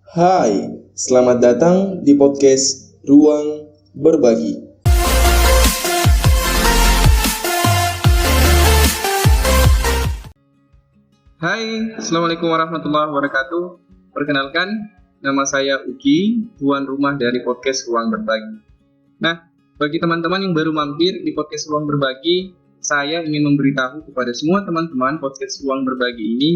Hai, selamat datang di podcast Ruang Berbagi. Hai, Assalamualaikum warahmatullahi wabarakatuh. Perkenalkan, nama saya Uki, tuan rumah dari podcast Ruang Berbagi. Nah, bagi teman-teman yang baru mampir di podcast Ruang Berbagi, saya ingin memberitahu kepada semua teman-teman podcast Ruang Berbagi ini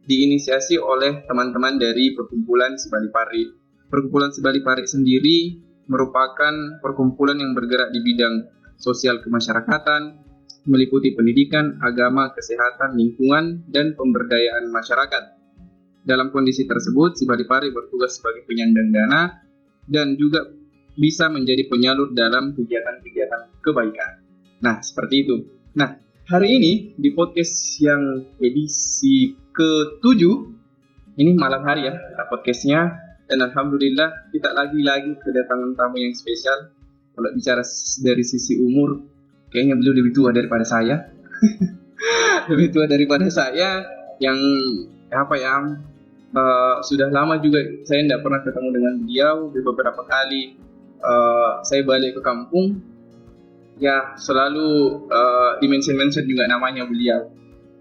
diinisiasi oleh teman-teman dari Perkumpulan Sibali Pari. Perkumpulan Sibali Pari sendiri merupakan perkumpulan yang bergerak di bidang sosial kemasyarakatan, meliputi pendidikan, agama, kesehatan, lingkungan, dan pemberdayaan masyarakat. Dalam kondisi tersebut, Sibali Pari bertugas sebagai penyandang dana dan juga bisa menjadi penyalur dalam kegiatan-kegiatan kebaikan. Nah, seperti itu. Nah, hari ini di podcast yang edisi ke-7, ini malam hari ya podcastnya, dan alhamdulillah kita lagi-lagi kedatangan tamu yang spesial. Kalau bicara dari sisi umur, kayaknya beliau lebih tua daripada saya. Lebih tua daripada saya yang sudah lama juga saya tidak pernah ketemu dengan beliau. Di beberapa kali saya balik ke kampung, ya selalu di-mention juga namanya beliau.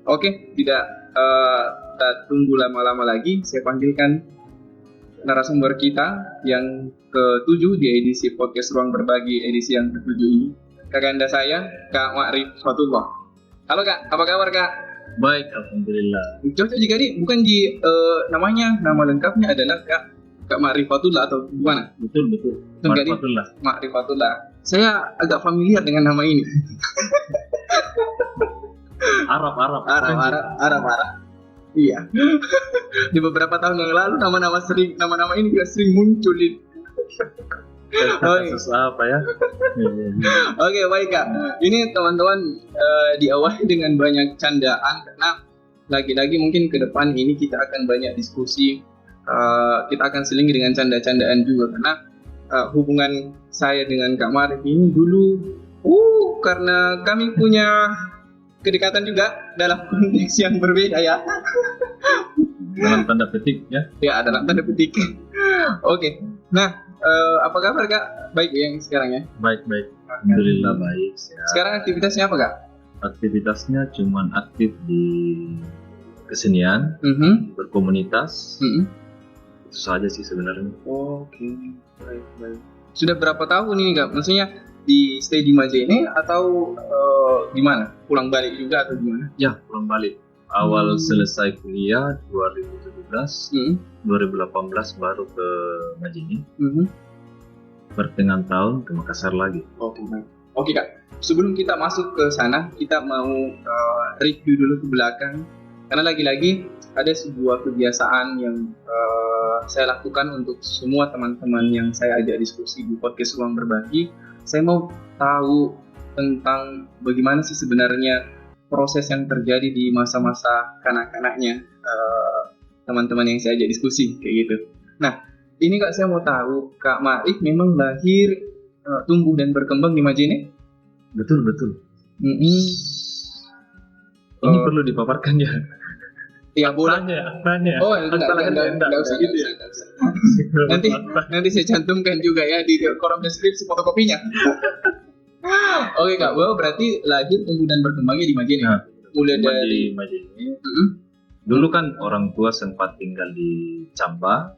Oke, tidak kita tunggu lama-lama lagi, saya panggilkan narasumber kita yang ke-7 di edisi podcast Ruang Berbagi edisi yang ke-7 ini. Kakanda saya, Kak Ma'rif Fatullah. Halo Kak, apa kabar Kak? Baik, alhamdulillah. Cocok jika bukan nama lengkapnya adalah Kak Ma'rif Fatullah atau gimana? Betul. Ma'rif Fatullah. Saya agak familiar dengan nama ini. Arab. Iya. Di beberapa tahun yang lalu nama-nama ini juga sering muncul. Kasus apa ya? Oke, baik Kak. Ini teman-teman diawali dengan banyak candaan karena lagi-lagi mungkin ke depan ini kita akan banyak diskusi. Kita akan selingi dengan canda-candaan juga karena hubungan saya dengan Kak Ma'rif ini dulu karena kami punya kedekatan juga dalam konteks yang berbeda ya. Dalam tanda petik ya? Ya, dalam tanda petik. Oke. Nah, apa kabar Kak? Baik ya yang sekarang ya? Baik. Alhamdulillah baik. Sehat. Sekarang aktivitasnya apa Kak? Aktivitasnya cuman aktif di kesenian, berkomunitas. Itu saja sih sebenarnya. Oke. Baik. Sudah berapa tahun ini Kak? Maksudnya di stay di Majene atau di mana? Pulang balik juga atau gimana? Ya, pulang balik. Awal selesai kuliah 2017, 2018 baru ke Majene. Pertengahan tahun ke Makassar lagi. Oke Kak, sebelum kita masuk ke sana, kita mau review dulu ke belakang. Karena lagi-lagi ada sebuah kebiasaan yang saya lakukan untuk semua teman-teman yang saya ajak diskusi di podcast Ruang Berbagi. Saya mau tahu tentang bagaimana sih sebenarnya proses yang terjadi di masa-masa kanak-kanaknya teman-teman yang saya ajak diskusi kayak gitu. Nah, ini Kak, saya mau tahu Kak Ma'rif memang lahir, tumbuh dan berkembang di Majene? Betul. Ini perlu dipaparkan ya? Ya boleh. Tanya. Oh, enggak usah gitu ya. Nanti saya cantumkan juga ya di kolom deskripsi fotokopinya. Oke Kak, berarti lahir, tumbuh dan berkembangnya di Majene. Nah, mulai dari Majene. Dulu kan orang tua sempat tinggal di Camba,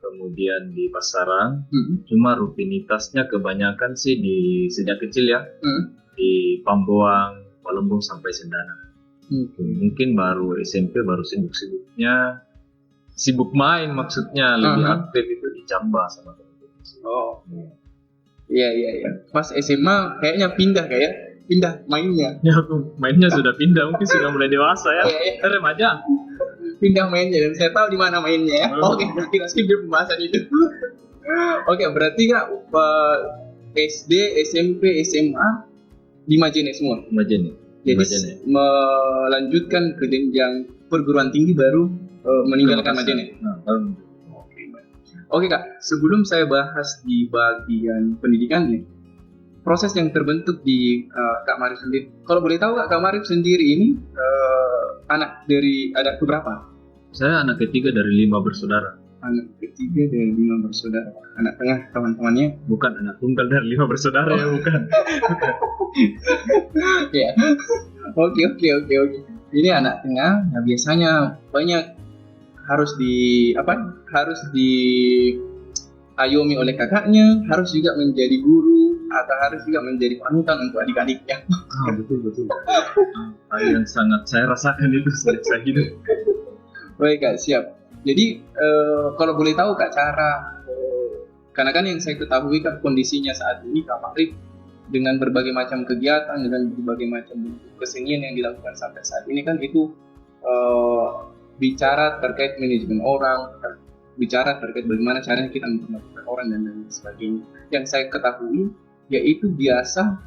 kemudian di Pasaran. Cuma rutinitasnya kebanyakan sih sejak kecil ya, di Pamboang, Palembang sampai Sendana. Mungkin baru SMP baru sibuk-sibuknya, sibuk main maksudnya, lebih aktif itu di Camba sama teman-teman. Oh. Iya. Pas SMA kayaknya pindah mainnya. Ya, mainnya sudah pindah, mungkin sudah mulai dewasa ya. Remaja. Pindah mainnya dan saya tahu di mana mainnya ya. Oke, kita skip dulu pembahasan itu. Oke, berarti Kak SD, SMP, SMA di Majene semua. Majene. Jadi melanjutkan ke jenjang perguruan tinggi baru meninggalkan Majene. Oke Kak, sebelum saya bahas di bagian pendidikannya, proses yang terbentuk di Kak Ma'rif sendiri. Kalau boleh tahu Kak Ma'rif sendiri ini anak keberapa? Saya anak ketiga dari 5 bersaudara. anak ketiga dari 5 bersaudara. Anak tengah teman-temannya. Bukan anak tunggal dari 5 bersaudara ya, bukan. Ya. Oke. Ini anak tengah. Nah, biasanya banyak harus diayomi oleh kakaknya, harus juga menjadi guru atau harus juga menjadi panutan untuk adik-adiknya. Betul. Hal yang sangat saya rasakan itu sejak saya hidup. Baik Kak, siap. Jadi kalau boleh tahu Kak cara karena kan yang saya ketahui kan kondisinya saat ini Kak Ma'rif dengan berbagai macam kegiatan, dengan berbagai macam bentuk kesenian yang dilakukan sampai saat ini kan itu bicara terkait manajemen orang, bicara terkait bagaimana caranya kita memperlakukan orang dan lain sebagainya. Yang saya ketahui yaitu biasa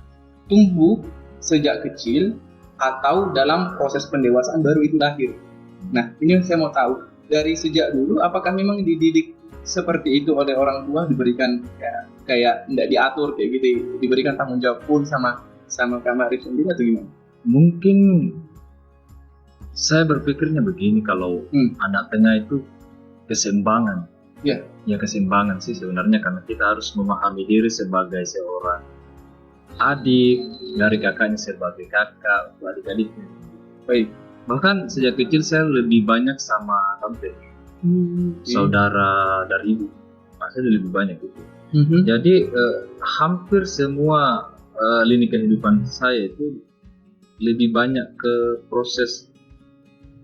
tumbuh sejak kecil atau dalam proses pendewasaan baru itu lahir. Nah, ini yang saya mau tahu dari sejak dulu apakah memang dididik seperti itu oleh orang tua, diberikan kayak tidak diatur kayak gitu, diberikan tanggung jawab pun sama Kak Ma'rif sendiri atau gimana? Mungkin saya berpikirnya begini, kalau anak tengah itu keseimbangan. Ya. Ya keseimbangan sih sebenarnya, karena kita harus memahami diri sebagai seorang adik, dari kakaknya sebagai kakak, adik-adiknya. Baik. Bahkan sejak kecil saya lebih banyak sama tante, saudara dari ibu, saya lebih banyak itu. Jadi hampir semua lini kehidupan saya itu lebih banyak ke proses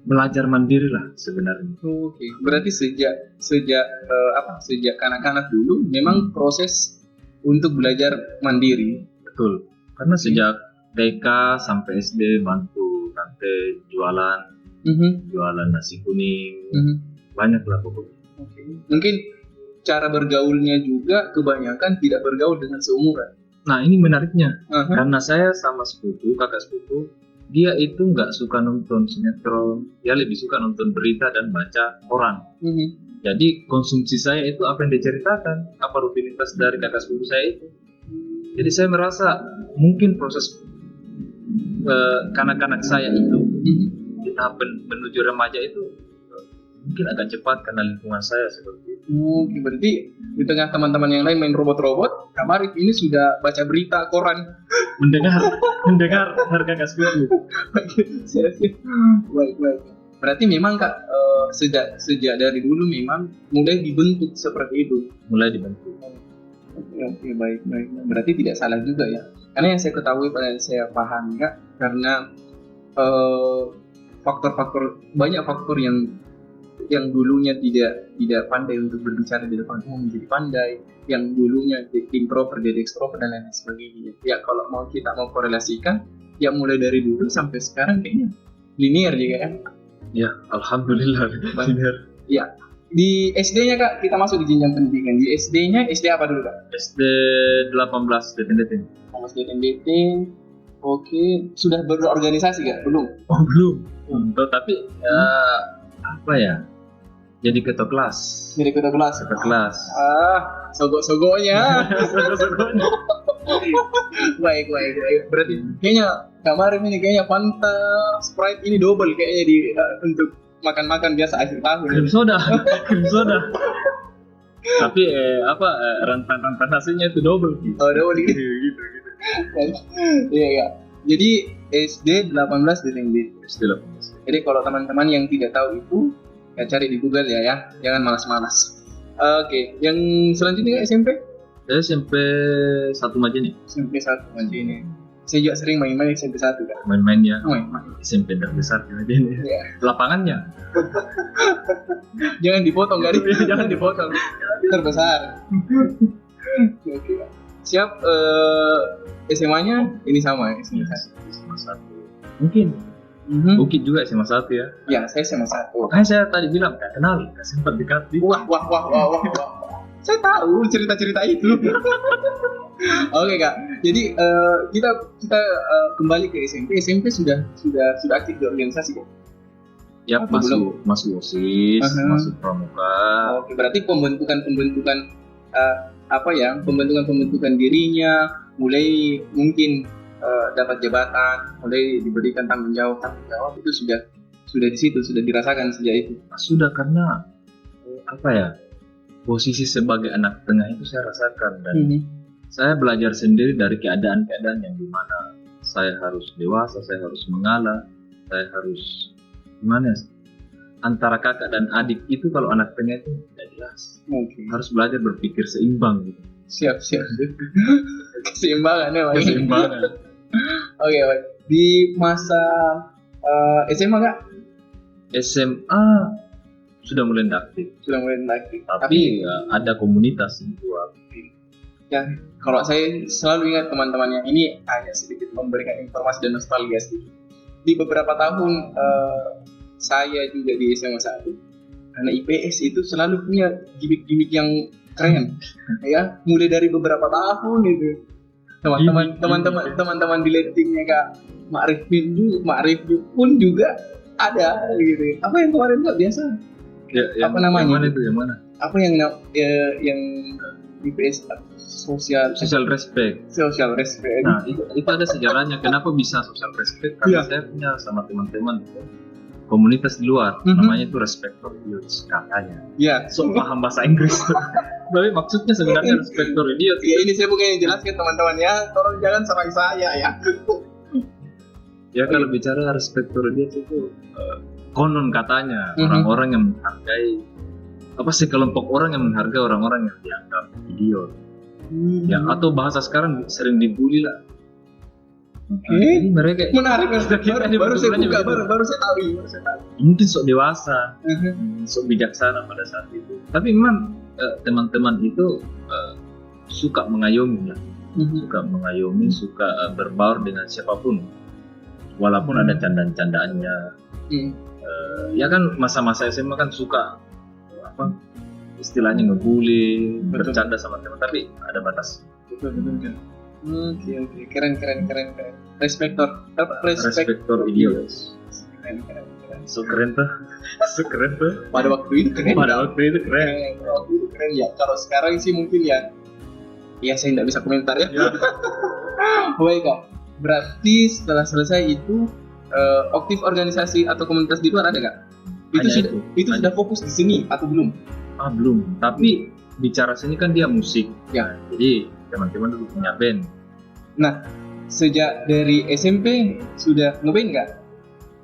belajar mandiri lah sebenarnya. Oke. Berarti sejak kanak-kanak dulu memang proses untuk belajar mandiri. Betul. Karena sejak TK sampai SD bantu tante jualan nasi kuning, banyak lah pokoknya. Oke. Mungkin cara bergaulnya juga kebanyakan tidak bergaul dengan seumuran. Nah ini menariknya, karena saya sama kakak sepupu, dia itu nggak suka nonton sinetron, dia lebih suka nonton berita dan baca koran. Jadi konsumsi saya itu apa yang diceritakan, apa rutinitas dari kakak sepupu saya itu. Jadi saya merasa mungkin proses kanak-kanak saya itu di tahap menuju remaja itu mungkin agak cepat karena lingkungan saya seperti itu. Oke, berarti di tengah teman-teman yang lain main robot-robot, Kak Ma'rif ini sudah baca berita koran, mendengar harga gas dulu. Baik. Berarti memang Kak sejak dari dulu memang mulai dibentuk seperti itu. Mulai dibentuk. Oke, baik. Berarti tidak salah juga ya. Karena yang saya ketahui dan saya paham Kak, karena banyak faktor yang dulunya tidak pandai untuk berbicara di depan umum menjadi pandai, yang dulunya introvert jadi extrovert dan lain sebagainya. Ya kalau kita mau korelasikan, ya mulai dari dulu sampai sekarang kayaknya linear juga ya. Ya, alhamdulillah linear. Ya. Di SD-nya Kak, kita masuk di jenjang pendidikan. Di SD-nya, SD apa dulu Kak? SD 18 DTN. Oke, sudah berorganisasi Kak? Belum? Oh belum. Tapi apa ya? Jadi ketua kelas. Ketua kelas. Sogok-sogoknya. Baik. Berarti kayaknya Kak Ma'rif ini kayaknya Fanta, Sprite ini double kayaknya untuk makan-makan biasa akhir tahun. Krim soda. Tapi rantan hasilnya itu double. Oh, double gitu. Iya. Jadi SD 18 DTNB. SD 18. Jadi kalau teman-teman yang tidak tahu itu, ya cari di Google ya. Jangan malas-malas. Oke, yang selanjutnya SMP? Saya SMP 1 Majene. SMP 1 Majene. Saya juga sering main-main SMP 1 Kak. Main-main ya. Main. SMP terbesar di Majene. Ya. Lapangannya. Jangan dipotong Kak. Jangan dipotong. Terbesar. Oke. Siap. SMA-nya ini sama ya? SMA 1. Mungkin. Bukit juga SMA 1 ya. Ya, saya SMA 1. Makanya saya tadi bilang gak kenal, gak sempat dekat. Wah. Saya tahu cerita-cerita itu. Oke Kak. Jadi kita kembali ke SMP. SMP sudah aktif di organisasi Kak? Ya, masuk OSIS, masuk pramuka. Oke, berarti pembentukan pembentukan dirinya mulai mungkin dapat jabatan, mulai diberikan tanggung jawab itu sudah di situ, sudah dirasakan sejak itu. Sudah, karena posisi sebagai anak tengah itu saya rasakan, dan saya belajar sendiri dari keadaan-keadaan yang dimana saya harus dewasa, saya harus mengalah, saya harus gimana ya, antara kakak dan adik itu kalau anak tengah itu tidak jelas. Harus belajar berpikir seimbang gitu. Siap. Keseimbangan ya, Pak. Keseimbangan. Oke, Pak. Di masa SMA Kak? SMA sudah mulai aktif. Tapi ada komunitas itu aktif. Ya, kalau saya selalu ingat teman-teman yang ini agak sedikit memberikan informasi dan nostalgia sedikit. Di beberapa tahun saya juga di SMA 1, anak IPS itu selalu punya gimmick-gimmick yang keren, ya, mulai dari beberapa tahun itu. Teman-teman di lettingnya Kak Ma'rif pun juga ada gitu. Apa yang kemarin Kak biasa? Ya, apa namanya? Yang mana? Apa yang IPS social respect. Nah, itu ada sejarahnya. Kenapa bisa social respect? Karena saya punya sama teman-teman komunitas di luar, namanya itu Respector Idiots katanya. Iya. So paham bahasa Inggris. Tapi maksudnya sebenarnya Respector Idiots. Ya, ini saya bukan yang jelaskan teman-teman ya. Tolong jangan serang saya ya. Ya, kalau bicara Respector Idiots itu konon katanya orang-orang yang menghargai sekelompok orang yang menghargai orang-orang yang dianggap idiot. Ya, atau bahasa sekarang sering dibully lah. Jadi mereka menarik. Baru saya tahu. Mungkin sok dewasa, sok bijaksana pada saat itu. Tapi memang teman-teman itu suka mengayomi lah, suka berbaur dengan siapapun, walaupun ada candaan-candaannya. Ya kan masa-masa SMA kan suka istilahnya ngebully, bercanda sama teman, tapi ada batas. Betul. Oke. Keren. Respector Idiots. Keren. So keren tuh. Pada waktu itu keren. Ya. Kalau sekarang sih mungkin ya saya tidak bisa komentar ya. Baik Kak. Berarti setelah selesai itu aktif organisasi atau komunitas di luar ada Kak? Itu sudah fokus di sini atau belum? Belum. Tapi bicara sini kan dia musik. Ya. Jadi teman-teman dulu punya band. Nah, sejak dari SMP sudah ngeband nggak?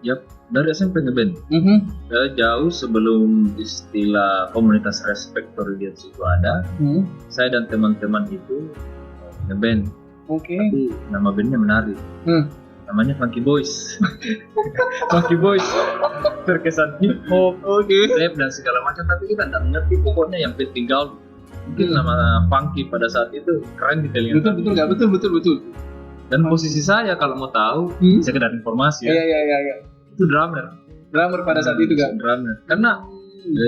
Yap, dari SMP ngeband. Jauh sebelum istilah komunitas Respector Idiots itu ada, saya dan teman-teman itu ngeband. Oke. Tapi nama bandnya menarik. Namanya Funky Boys. Terkesan hip hop, rap dan segala macam, tapi kita tidak mengerti pokoknya yang penting gaul. Mungkin nama Funky pada saat itu keren di telinga. Betul. Dan posisi saya kalau mau tahu, sekedar informasi ya. Iya. Itu drummer pada saat itu kan. Drummer. Karena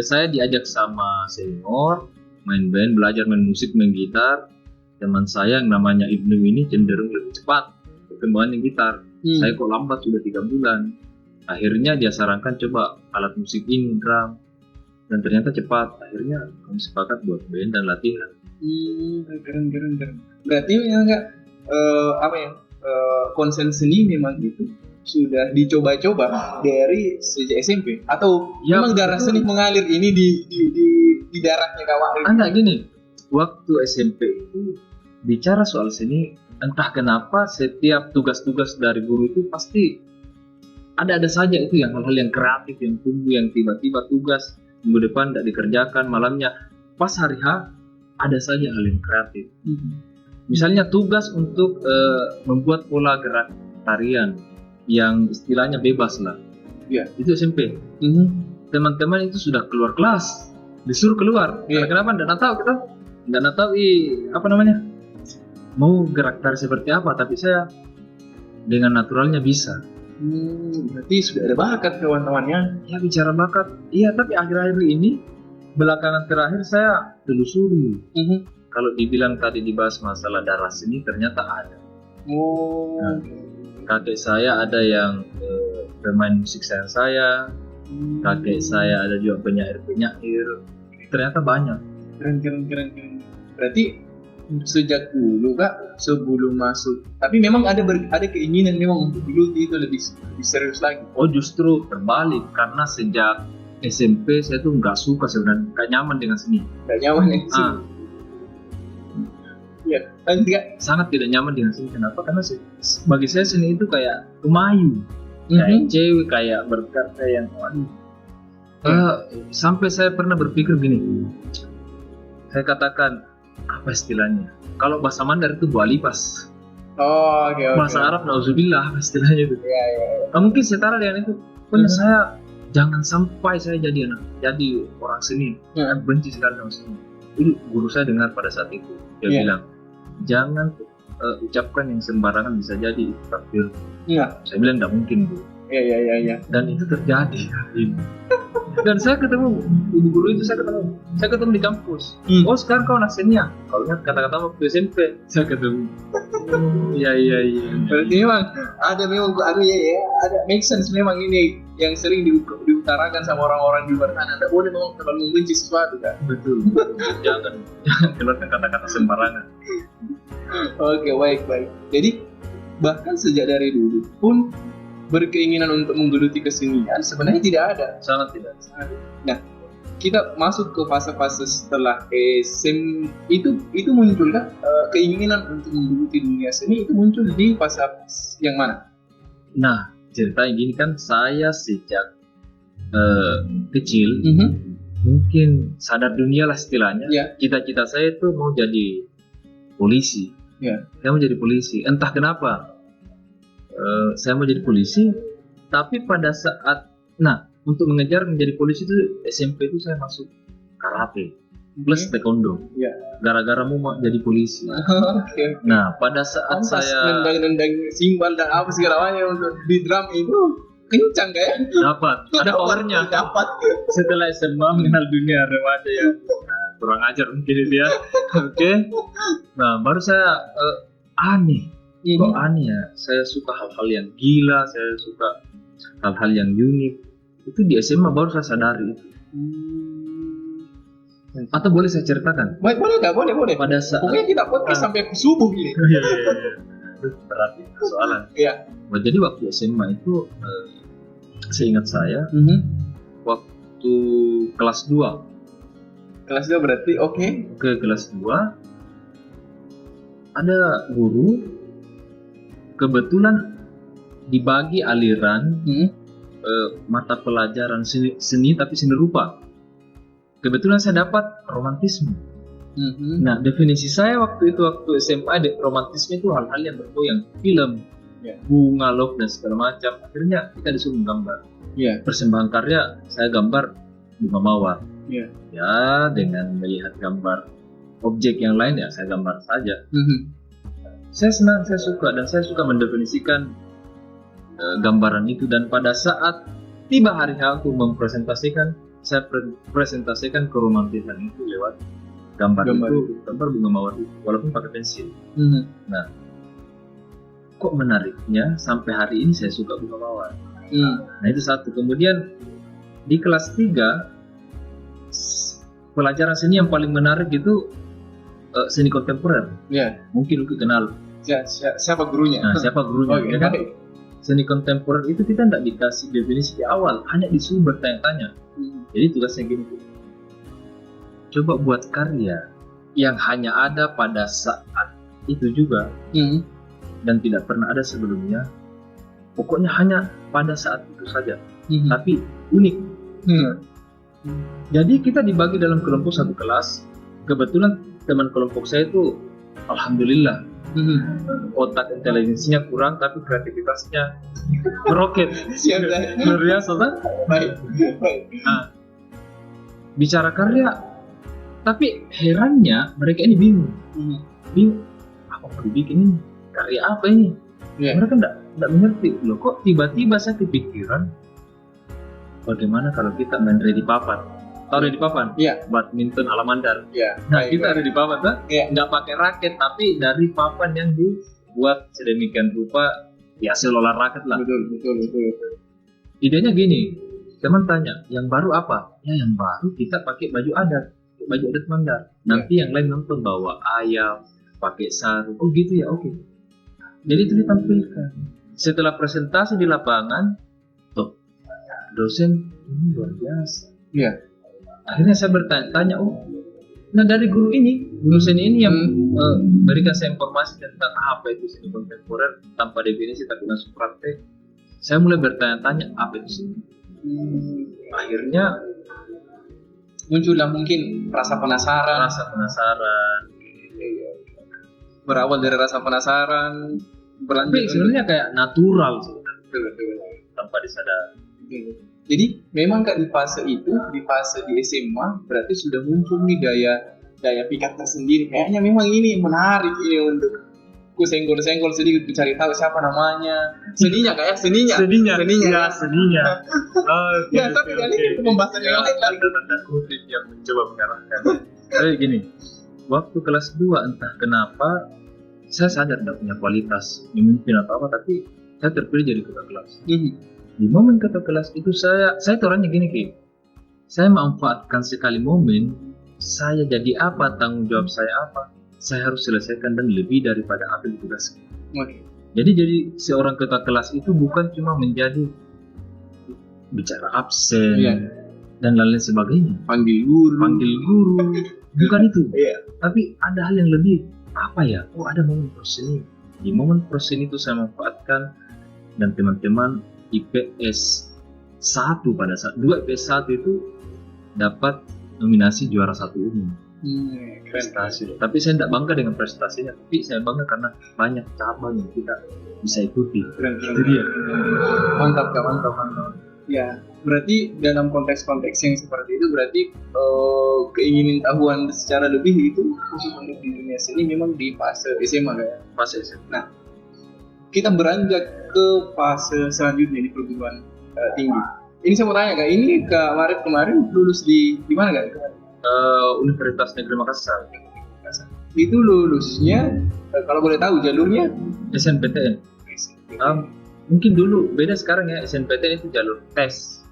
saya diajak sama senior main band, belajar main musik, main gitar. Teman saya yang namanya Ibnu ini cenderung lebih cepat perkembangan gitar. Saya kok lambat, sudah 3 bulan. Akhirnya dia sarankan coba alat musik ini, drum. Dan ternyata cepat. Akhirnya kami sepakat buat band dan latihan. Keren. Berarti ya Kak, konsen seni memang itu sudah dicoba-coba dari sejak SMP atau memang darah seni mengalir ini di darahnya Kak Wahri? Enggak, gini. Waktu SMP itu bicara soal seni, entah kenapa setiap tugas-tugas dari guru itu pasti ada saja itu yang hal-hal yang kreatif yang tumbuh, yang tiba-tiba tugas minggu depan tidak dikerjakan, malamnya pas hari H ada saja hal yang kreatif. Misalnya tugas untuk membuat pola gerak tarian yang istilahnya bebas lah. Itu SMP. Teman-teman itu sudah keluar kelas, disuruh keluar. Kenapa? Tidak tahu kita, tidak tahu mau gerak tari seperti apa, tapi saya dengan naturalnya bisa. Berarti sudah ada bakat kawan-kawannya. Ya, bicara bakat, iya, tapi akhir-akhir ini belakangan terakhir saya telusuri. Kalau dibilang tadi dibahas masalah darah seni, ternyata ada. Kakek saya ada yang pemain musik saya, kakek saya ada juga penyair. Ternyata banyak. Keren. Berarti sejak dulu Kak, sebelum masuk, tapi memang ada keinginan memang untuk dulu itu lebih serius lagi. Justru terbalik, karena sejak SMP saya tuh nggak suka sebenarnya, nggak nyaman dengan seni. Gak nyaman ya sih. Iya, enggak. Sangat tidak nyaman dengan seni. Kenapa? Karena bagi saya seni itu kayak kemayu, kayak cewek, kayak berkata yang sampai saya pernah berpikir gini, saya katakan apa istilahnya? Kalau bahasa Mandar itu bualipas. Oh, oke. Bahasa Arab nauzubillah istilahnya itu. Iya. Mungkin setara dengan itu. Pokoknya saya jangan sampai saya jadi orang seni. Saya benci sekali sama seni. Itu guru saya dengar pada saat itu. Dia bilang, jangan ucapkan yang sembarangan bisa jadi itu takdir. Iya. Saya bilang tidak mungkin, Bu. Iya. Dan itu terjadi hari ini. Dan saya ketemu guru itu, saya ketemu di kampus. Oh, sekarang kau anak seni ya? Kau ingat kata-kata waktu SMP? Saya ketemu. Iya. Berarti memang ada make sense memang ini yang sering diutarakan sama orang-orang di luar sana. Tidak boleh memang terlalu membenci sesuatu kan? Betul. Jangan keluarkan kata-kata sembarangan. Oke, baik. Jadi bahkan sejak dari dulu pun berkeinginan untuk menggeluti kesenian sebenarnya tidak ada. Sangat tidak. Nah, kita masuk ke fase-fase setelah SM itu munculkah keinginan untuk menggeluti dunia seni itu muncul di fase yang mana? Nah, ceritanya gini kan, saya sejak kecil mungkin sadar dunia lah istilahnya. Cita-cita saya itu mau jadi polisi. Saya mau jadi polisi. Entah kenapa saya mau jadi polisi, tapi pada saat untuk mengejar menjadi polisi itu SMP itu saya masuk karate plus taekwondo. Gara-gara mau jadi polisi. Nah, pada saat saya nendang simbal dan apa segala macam untuk di drum itu kencang kayak dapat ada powernya. Dapat Setelah SMA mengenal dunia remaja ya. Kurang ajar mungkin itu ya. Oke. Nah, baru saya aneh. Kok aneh ya? Saya suka hal-hal yang gila, saya suka hal-hal yang unik. Itu di SMA baru saya sadari itu. Atau boleh saya ceritakan? Boleh. Pada saat pokoknya kita podcast sampai subuh gini. Iya. Berat ya soalan. Iya. Jadi waktu SMA itu seingat saya waktu kelas 2. Kelas 2 berarti oke. Ke kelas 2 ada guru kebetulan dibagi aliran mata pelajaran seni tapi seni rupa. Kebetulan saya dapat romantisme. Nah, definisi saya waktu SMA romantisme itu hal-hal yang bergoyang, film, bunga, love dan segala macam. Akhirnya kita disuruh menggambar. Persembahan karya saya gambar bunga mawar. Ya, dengan melihat gambar objek yang lain ya saya gambar saja. Saya senang, saya suka, dan saya suka mendefinisikan gambaran itu. Dan pada saat tiba hari aku mempresentasikan, saya presentasikan keromantisan itu lewat gambar bunga mawar itu, walaupun pakai pensil. Nah, kok menariknya sampai hari ini saya suka bunga mawar. Nah, itu satu. Kemudian di kelas 3 pelajaran seni yang paling menarik itu seni kontemporer. Mungkin lu kenal. Siapa gurunya? Nah, siapa gurunya? Kan? Seni kontemporer itu kita tidak dikasih definisi di awal, hanya disuruh bertanya-tanya. Jadi tugasnya gini, coba buat karya yang hanya ada pada saat itu juga dan tidak pernah ada sebelumnya. Pokoknya hanya pada saat itu saja, tapi unik. Jadi kita dibagi dalam kelompok satu kelas. Kebetulan teman kelompok saya itu alhamdulillah otak intelijensinya kurang tapi kreativitasnya meroket. Luar biasa kan? Baik. Nah, bicara karya, tapi herannya mereka ini bingung apa mau dibikin ini, karya apa ini? Mereka tidak mengerti loh, kok tiba-tiba saya kepikiran bagaimana kalau kita main ready papan. Tahu ready papan? Badminton ala Mandar. Nah, kita ready papan kan? Nggak pakai raket, tapi dari papan yang dibuat sedemikian rupa, ya hasil olahraga lah. Betul. Idenya gini, teman tanya, yang baru apa? Ya, yang baru kita pakai baju adat Mandar. Nanti yang lain nonton bawa ayam, pakai sarung. Oh gitu ya, oke. Jadi itu ditampilkan. Setelah presentasi di lapangan, dosen ini luar biasa. Iya. Akhirnya saya bertanya-tanya, nah dari guru seni ini yang berikan saya informasi tentang apa itu seni kontemporer tanpa definisi tapi langsung praktek. Saya mulai bertanya-tanya apa itu seni. Akhirnya muncullah mungkin rasa penasaran. Berawal dari rasa penasaran, berlanjut. Tapi sebenarnya kayak natural tanpa disadari. Jadi memang Kak di fase di SMA berarti sudah muncul nih daya pikat tersendiri. Kayaknya memang ini menarik ini untuk ku senggol-senggol sedikit, ku cari tahu siapa namanya. Seninya. Ya, Tapi kali itu pembahasan yang lain lagi. Kutip yang mencoba mengarahkan. Tapi gini, waktu kelas 2 entah kenapa saya sadar tidak punya kualitas memimpin atau apa, tapi saya terpilih jadi ketua kelas. Di momen ketua kelas itu saya tuh orangnya gini Ki. Saya manfaatkan sekali momen, saya jadi apa, tanggung jawab saya apa, saya harus selesaikan dan lebih daripada apa yang ditugaskan. Jadi seorang ketua kelas itu bukan cuma menjadi bicara absen dan lain sebagainya, panggil guru, bukan itu. Tapi ada hal yang lebih, ada momen proseni. Di momen proseni itu saya manfaatkan, dan teman-teman IPS 1 pada saat 2 IPS 1 itu dapat nominasi juara 1 umum. Prestasi. Tapi saya tidak bangga dengan prestasinya, tapi saya bangga karena banyak cabang yang kita bisa ikuti. Itu dia. Mantap. Ya, berarti dalam konteks-konteks yang seperti itu berarti keingin tahuan secara lebih itu khusus untuk di dunia seni memang di fase SMA kayak. Fase SMA. Nah, kita beranjak ke fase selanjutnya di perguruan tinggi. Ini saya mau tanya Kak, ini Kak Marif kemarin lulus di mana Kak? Universitas Negeri Makassar. Itu lulusnya kalau boleh tahu jalurnya SNPTN. Mungkin dulu beda sekarang ya, SNPTN itu jalur tes.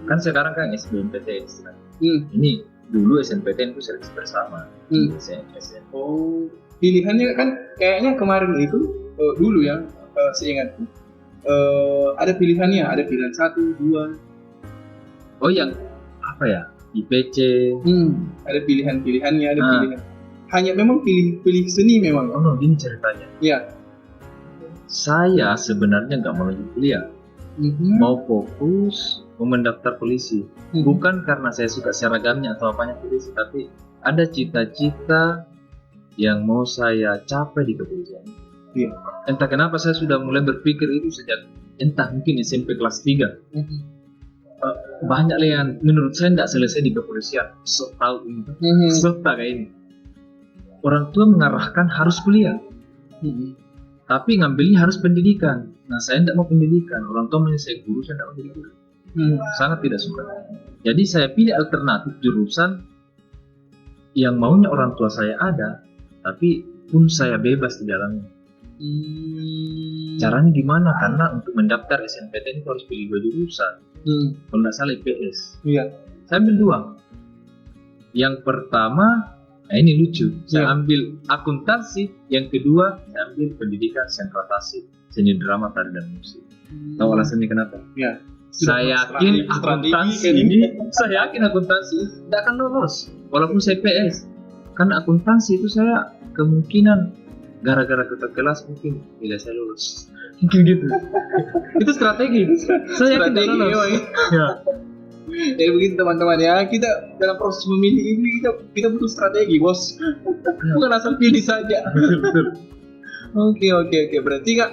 Kan sekarang kan SBMPTN. Ini dulu SNPTN itu seleksi bersama. Pilihannya kan kayaknya kemarin itu dulu ya, seingatku ada pilihannya, ada pilihan 1, 2. Yang apa ya? IPC. Ada pilihannya, ada pilihan. Hanya memang pilih seni memang. Ini ceritanya. Iya. Saya sebenarnya nggak mau lanjut kuliah, mau fokus mau mendaftar polisi. Bukan karena saya suka seragamnya atau apanya polisi, tapi ada cita-cita yang mau saya capai di kepolisian. Entah kenapa saya sudah mulai berpikir itu sejak mungkin SMP kelas 3. Banyak yang menurut saya tidak selesai di kepolisian. Tahu ini, kayak ini. Orang tua mengarahkan harus kuliah, tapi ngambilnya harus pendidikan. Nah, saya tidak mau pendidikan. Orang tua menyuruh saya guru, saya tidak mau jadi guru. Sangat tidak suka. Jadi saya pilih alternatif jurusan yang maunya orang tua saya ada, tapi pun saya bebas di dalamnya. Caranya gimana? Karena untuk mendaftar SNPTN itu harus pilih 2 jurusan. Kalau tidak salah IPS. Saya ambil 2. Yang pertama, ini lucu. Saya ambil akuntansi. Yang kedua, saya ambil pendidikan sentratasi, seni drama, tari dan musik. Tahu alasannya kenapa? Saya yakin akuntansi tidak akan lolos walaupun saya PS. Karena akuntansi itu saya kemungkinan gara-gara ketua kelas mungkin tidak saya lulus. Mungkin gitu. Itu strategi. Saya yakin tidak lolos. Jadi begitu teman-teman ya, kita dalam proses memilih ini kita butuh strategi, bos. Bukan asal pilih saja. Betul. Oke. Berarti Kak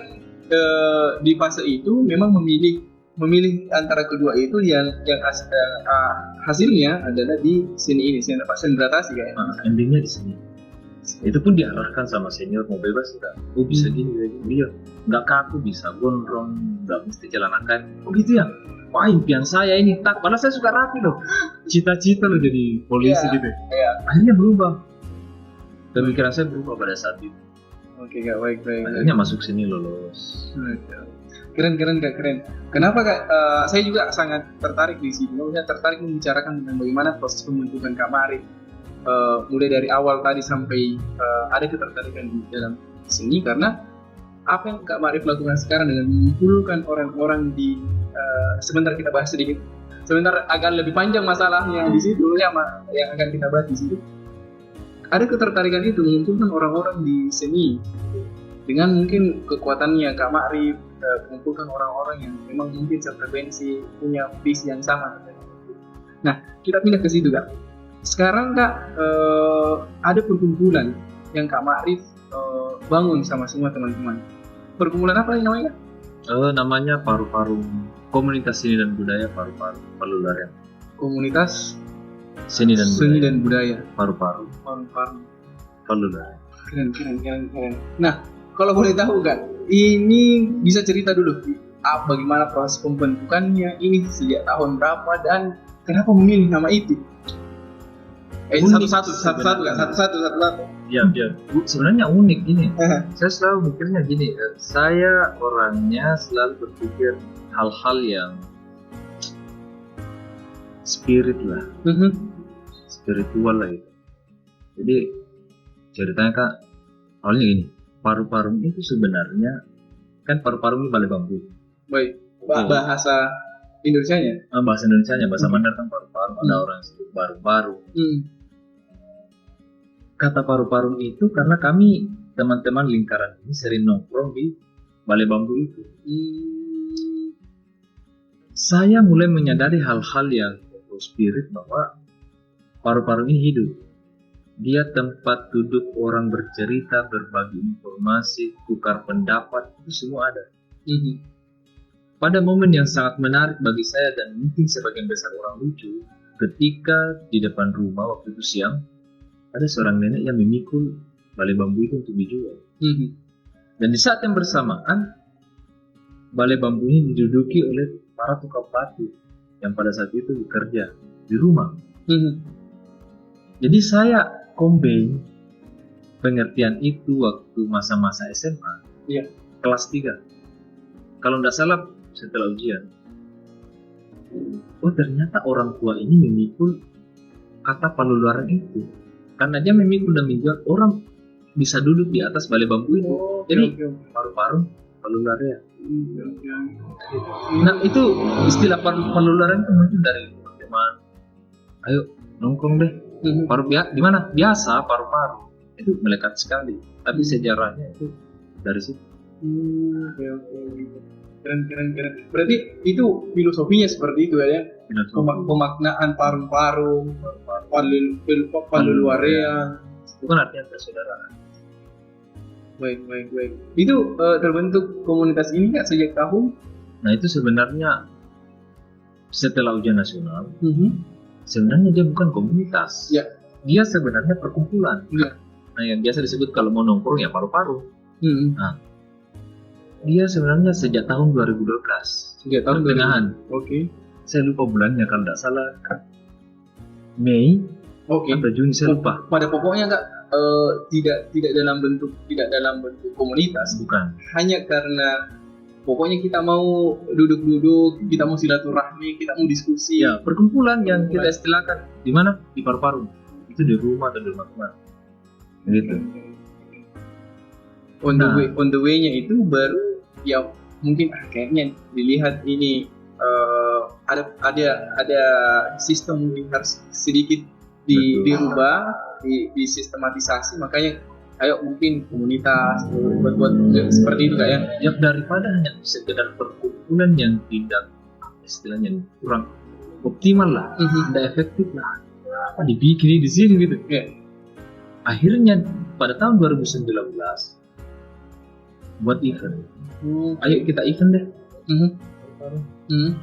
di fase itu memang memilih antara kedua itu yang hasilnya adalah di sini ini, sentratasi kayak. Endingnya di sini. Itu pun diarahkan sama senior, mau bebas enggak? Bisa gini. Dia nggak kaku, bisa gondrong, nggak mesti celana kain. Gitu ya? Wah, impian saya ini tak. Padahal saya suka rapi loh. Cita-cita loh jadi polisi gitu. Akhirnya berubah. Pemikiran saya berubah pada saat itu. Oke, Kak, baik. Akhirnya masuk sini lolos. Keren. Kenapa Kak? Saya juga sangat tertarik di sini. Saya tertarik membicarakan tentang bagaimana proses pembentukan Kak Marif. Mulai dari awal tadi sampai ada ketertarikan di dalam seni, karena apa yang Kak Marif lakukan sekarang dengan mengumpulkan orang-orang di sebentar kita bahas sedikit sebentar agak lebih panjang masalahnya di situ ya, yang akan kita bahas di situ. Ada ketertarikan itu mengumpulkan orang-orang di seni dengan mungkin kekuatannya Kak Ma'rif, mengumpulkan orang-orang yang memang mungkin sefrekuensi, punya visi yang sama. Nah, kita pindah ke situ Kak. Sekarang Kak, ada perkumpulan yang Kak Ma'rif bangun sama semua teman-teman. Perkumpulan apa yang namanya? Namanya Paru-Paru, Komunitas Seni dan Budaya Paru-Paru Palularian. Komunitas Seni dan Budaya Paru-Paru Paru-Paru Palularian. Keren. Nah, kalau boleh tahu kan, ini bisa cerita dulu bagaimana proses pembentukannya, ini sejak tahun berapa dan kenapa memilih nama itu? Satu-satu. Ya. Sebenarnya unik ini. Saya selalu mikirnya gini, saya orangnya selalu berpikir hal-hal yang spirit lah, spiritual lah itu. Jadi ceritanya Kak, awalnya gini, paru-paru itu sebenarnya kan paru-paru ini balai bambu. Baik, bahasa Indonesianya? Bahasa Indonesianya, bahasa Mandar kan paru-paru, ada orang yang sebut baru-baru. Kata paru-paru itu karena kami teman-teman lingkaran ini sering nongkrong di balai bambu itu. Saya mulai menyadari hal-hal yang spirit bahwa paru-paru ini hidup. Dia tempat duduk orang bercerita, berbagi informasi, tukar pendapat, itu semua ada. Pada momen yang sangat menarik bagi saya dan mungkin sebagian besar orang lucu, ketika di depan rumah waktu itu siang, ada seorang nenek yang memikul balai bambu itu untuk dijual. Dan di saat yang bersamaan, balai bambu ini diduduki oleh para tukang batu yang pada saat itu bekerja di rumah. Jadi saya combine pengertian itu waktu masa-masa SMA, kelas 3. Kalau tidak salah setelah ujian. Oh ternyata orang tua ini memikul kata paluluaran itu. Karena dia memikul dan menjual, orang bisa duduk di atas balai bambu itu. Jadi paru-paru palularian. Nah itu istilah palularian itu muncul dari teman. Ayo nongkrong deh. Paru di mana? Biasa paru-paru. Itu melekat sekali. Tapi sejarahnya itu dari situ. Keren. Berarti itu filosofinya seperti itu ya? Pemaknaan paru-paru, paluluarean. Bukan artinya persaudaraan. Baik. Itu terbentuk komunitas ini Kak sejak tahun? Nah itu sebenarnya setelah ujian nasional, sebenarnya dia bukan komunitas. Ya. Dia sebenarnya perkumpulan. Ya. Nah yang biasa disebut kalau mau nongkrong ya paru-paru. Nah dia sebenarnya sejak tahun 2012. Sejak tahun pertengahan. Oke. Saya lupa bulannya kalau tidak salah. Mei atau Juni saya lupa. Pada pokoknya Kak tidak dalam bentuk komunitas. Bukan. Hanya karena pokoknya kita mau duduk-duduk, kita mau silaturahmi, kita mau diskusi. Ya, perkumpulan yang kita istilahkan di mana? Di paru-paru. Itu di rumah atau di rumah teman. Gitu. On the way-nya itu baru ya mungkin kayaknya dilihat ini ada sistem mungkin harus sedikit dirubah, disistematisasi, makanya ayo mungkin komunitas buat seperti itu Kak ya. Daripada hanya sekedar perkumpulan yang tidak istilahnya kurang optimal lah, tidak efektif lah, apa dibikin di sini gitu. Akhirnya pada tahun 2019 buat event. Ayo kita event deh.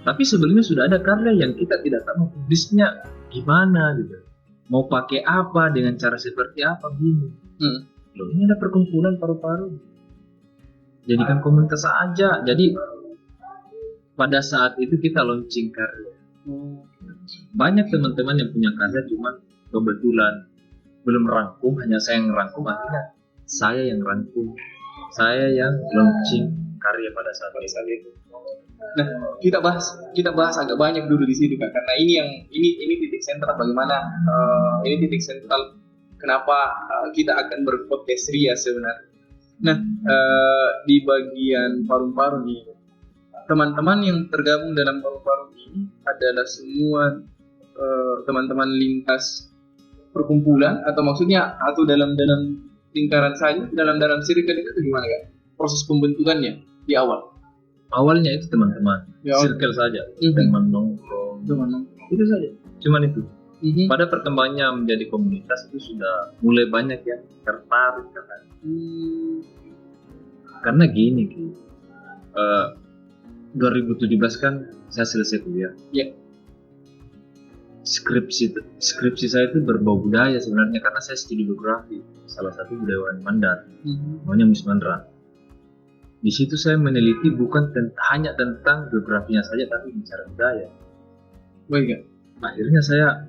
Tapi sebelumnya sudah ada karya yang kita tidak tahu publisnya gimana gitu. Mau pakai apa, dengan cara seperti apa gini. Loh, ini ada perkumpulan paru-paru. Jadikan komunitas aja. Jadi pada saat itu kita launching karya. Banyak teman-teman yang punya karya, cuma kebetulan belum rangkum, hanya saya yang rangkum, akhirnya saya yang rangkum. Saya yang launching karya pada saat itu. Nah, kita bahas agak banyak dulu di sini Kak, karena ini titik sentral bagaimana ini titik sentral kenapa kita akan berpodcast Ria sebenarnya. Nah, di bagian paru-paru nih, teman-teman yang tergabung dalam Parung-Parung ini adalah semua teman-teman lintas perkumpulan, atau maksudnya atau dalam lingkaran saja, dalam circle itu gimana kan proses pembentukannya di awal? Awalnya itu teman-teman, Ya, circle saja, teman nongkrong, itu saja, cuman itu. Pada perkembangannya menjadi komunitas itu sudah mulai banyak yang tertarik kan. Karena gini, 2017 kan saya selesai kuliah. Ya. Skripsi saya itu berbau budaya sebenarnya, karena saya studi geografi, salah satu budayawan Mandar, namanya Mus Mandra. Di situ saya meneliti bukan hanya tentang geografinya saja, tapi bicara budaya. Baik ya. Akhirnya saya,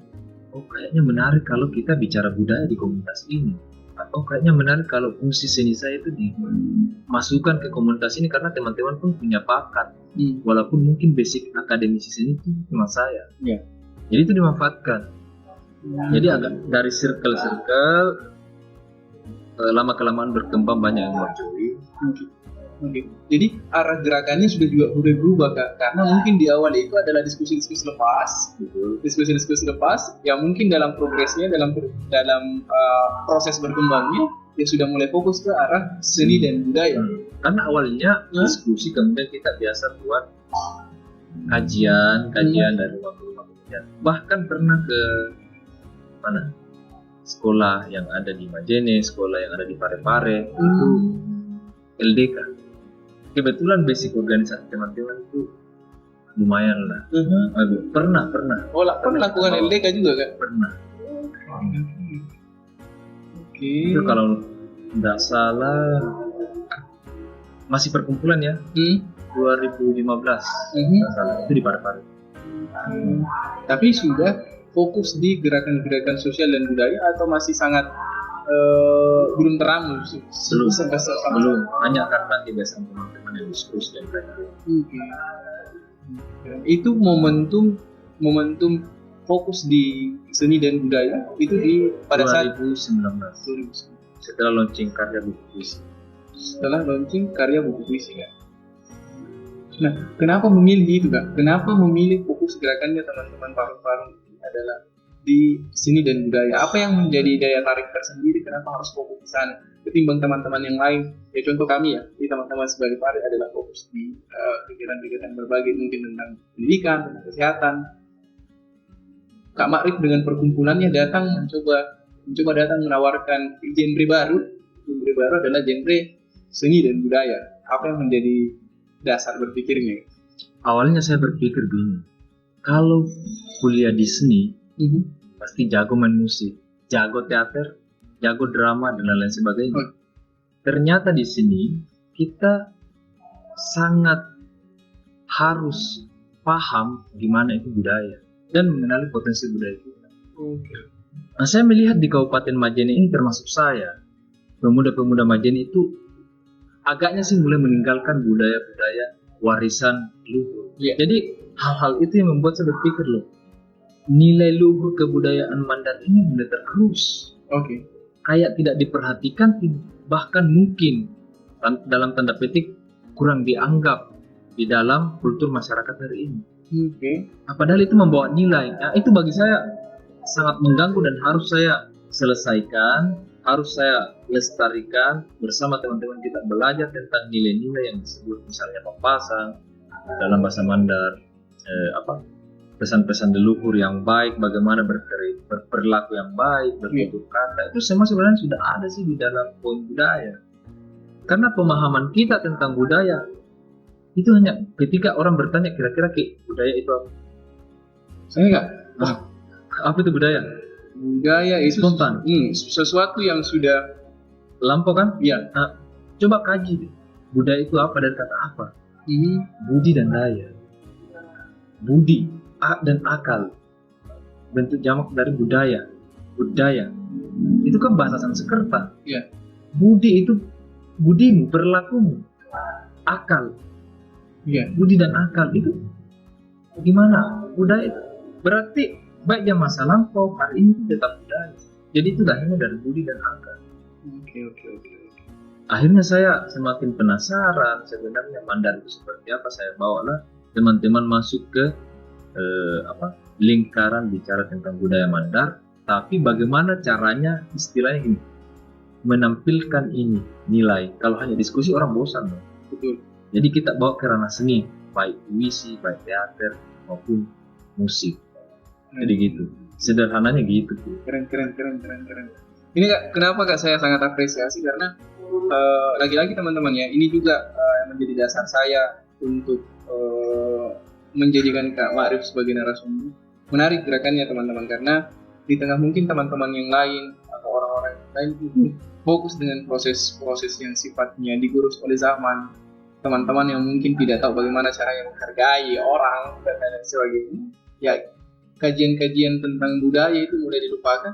kayaknya menarik kalau kita bicara budaya di komunitas ini, atau kayaknya menarik kalau fungsi seni saya itu dimasukkan ke komunitas ini, karena teman-teman pun punya bakat, walaupun mungkin basic akademisi seni itu cuma saya. Jadi itu dimanfaatkan. Jadi agak dari circle lama kelamaan berkembang, banyak yang join. Oke. Jadi arah gerakannya sudah juga berubah Kak, karena mungkin di awal itu adalah diskusi-diskusi lepas, diskusi-diskusi lepas yang mungkin dalam progresnya, dalam proses berkembangnya ya sudah mulai fokus ke arah seni dan budaya. Karena awalnya diskusi, kemudian kita biasa buat kajian dari rumah-rumah kemudian. Bahkan pernah ke mana? Sekolah yang ada di Majene, sekolah yang ada di Parepare, itu LDK. Kebetulan basic organisasi teman-teman itu lumayan lah. Pernah. Pernah lakukan LDK juga Kak? Pernah. Oke. Itu kalau tidak salah masih perkumpulan ya. 2015. Tidak salah, itu di Parepare. Tapi sudah fokus di gerakan-gerakan sosial dan budaya, atau masih sangat belum terang? Belum, hanya karena kebiasaan teman-teman yang diskusi dan lain-lain. Itu momentum fokus di seni dan budaya itu pada 2019. Setelah launching karya buku puisi. Kan? Nah, kenapa memilih itu Kak? Kenapa memilih fokus gerakannya teman-teman Parung-Parung adalah di seni dan budaya? Apa yang menjadi daya tarik tersendiri? Kenapa harus fokus di sana ketimbang teman-teman yang lain? Ya contoh kami ya, di teman-teman sebagai Pare adalah fokus di kegiatan-kegiatan berbagai, mungkin tentang pendidikan, tentang kesehatan. Kak Ma'rif dengan perkumpulannya mencoba datang menawarkan genre baru. Genre baru adalah genre seni dan budaya. Apa yang menjadi dasar berpikirnya? Awalnya saya berpikir gini, kalau kuliah di seni pasti jago main musik, jago teater, jago drama dan lain-lain sebagainya. Ternyata di sini kita sangat harus paham gimana itu budaya dan mengenali potensi budaya kita. Nah, saya melihat di Kabupaten Majene ini, termasuk saya, pemuda-pemuda Majene itu agaknya sih mulai meninggalkan budaya-budaya warisan luhur. Jadi hal-hal itu yang membuat saya berpikir loh, nilai luhur kebudayaan Mandar ini mulai tergerus. Kayak tidak diperhatikan, bahkan mungkin dalam tanda petik kurang dianggap di dalam kultur masyarakat hari ini. Padahal itu membawa nilai. Nah, itu bagi saya sangat mengganggu dan harus saya selesaikan, harus saya lestarikan bersama teman-teman kita, belajar tentang nilai-nilai yang disebut misalnya papasan dalam bahasa Mandar, pesan-pesan leluhur yang baik, bagaimana berperilaku yang baik, bertutur kata, itu semua sebenarnya sudah ada sih di dalam poin budaya. Karena pemahaman kita tentang budaya itu hanya ketika orang bertanya kira-kira budaya itu apa? Saya enggak. Apa itu budaya? Budaya itu spontan. Sesuatu yang sudah lampau kan? Iya. Nah, coba kaji budaya itu apa, dari kata apa? Budi dan daya. Budi dan akal, bentuk jamak dari budaya. Itu kan bahasa Sanskerta. Budi itu budimu, perilakumu. Akal, budi dan akal itu gimana? Budaya berarti baik yang masa lampau, hari ini tetap budaya. Jadi itu lahirnya dari budi dan akal. akhirnya saya semakin penasaran sebenarnya Mandar itu seperti apa. Saya bawalah teman-teman masuk ke lingkaran bicara tentang budaya Mandar, tapi bagaimana caranya, istilahnya ini, menampilkan ini nilai. Kalau hanya diskusi orang bosan. Betul. Jadi kita bawa ke ranah seni, baik puisi, baik teater maupun musik. Jadi gitu. Sederhananya gitu. Keren. Ini Kak, kenapa Kak saya sangat apresiasi karena lagi-lagi teman-teman ya, ini juga yang menjadi dasar saya untuk menjadikan Kak Ma'rif sebagai narasumber. Menarik gerakannya teman-teman, karena di tengah mungkin teman-teman yang lain atau orang-orang yang lain itu fokus dengan proses-proses yang sifatnya digurus oleh zaman, teman-teman yang mungkin tidak tahu bagaimana caranya menghargai orang dan lain sebagainya, ya kajian-kajian tentang budaya itu mulai dilupakan.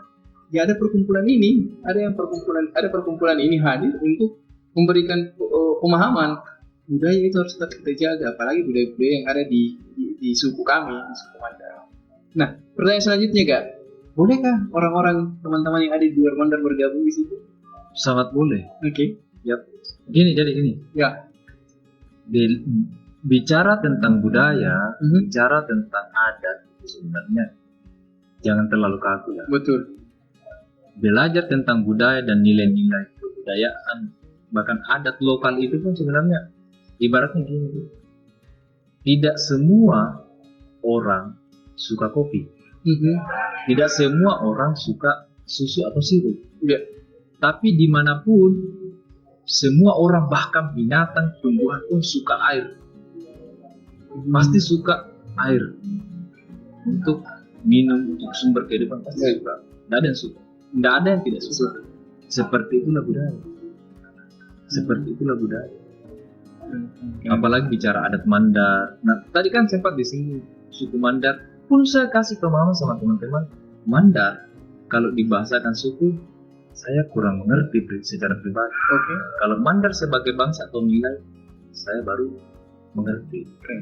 Ya ada perkumpulan ini, ada perkumpulan ini hadir untuk memberikan pemahaman budaya itu harus tetap kita jaga, apalagi budaya-budaya yang ada di suku kami, di suku Mandar. Nah, pertanyaan selanjutnya Kak, bolehkah orang-orang teman-teman yang ada di luar Mandar bergabung di situ? Sangat boleh. Oke. Yap. Jadi gini. Ya. Bicara tentang budaya, bicara tentang adat itu sebenarnya jangan terlalu kaku ya. Betul. Belajar tentang budaya dan nilai-nilai kebudayaan, bahkan adat lokal itu pun sebenarnya ibaratnya gini. Tidak semua orang suka kopi. Tidak semua orang suka susu atau sirup. Ya. Tapi dimanapun, semua orang, bahkan binatang, tumbuhan pun suka air. Pasti suka air. Untuk minum, untuk sumber kehidupan pasti suka. Tidak ada yang suka. Tidak ada yang tidak suka. Seperti itulah budaya. Apalagi bicara adat Mandar. Nah, tadi kan sempat disinggung suku Mandar. Pun saya kasih pemahaman sama teman-teman. Mandar, kalau dibahasakan suku, saya kurang mengerti secara pribadi. Oke. Kalau Mandar sebagai bangsa atau nilai, saya baru mengerti. Keren.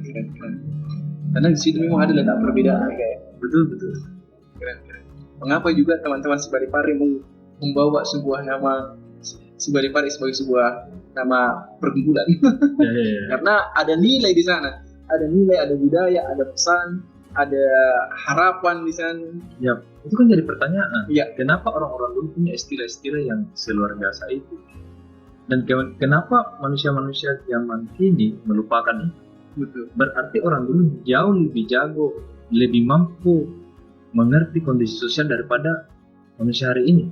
Karena di situ memang ada letak perbedaan kayak. Betul. Keren. Mengapa juga teman-teman Sibaripari membawa sebuah nama Sibaripari sebagai sebuah nama perkumpulan? Karena ada nilai di sana, ada nilai, ada budaya, ada pesan, ada harapan di sana. Ya, itu kan jadi pertanyaan. Ya. Kenapa orang-orang dulu punya istilah-istilah yang seluar biasa itu? Dan kenapa manusia-manusia zaman kini melupakan itu? Betul. Berarti orang dulu jauh lebih jago, lebih mampu mengerti kondisi sosial daripada manusia hari ini.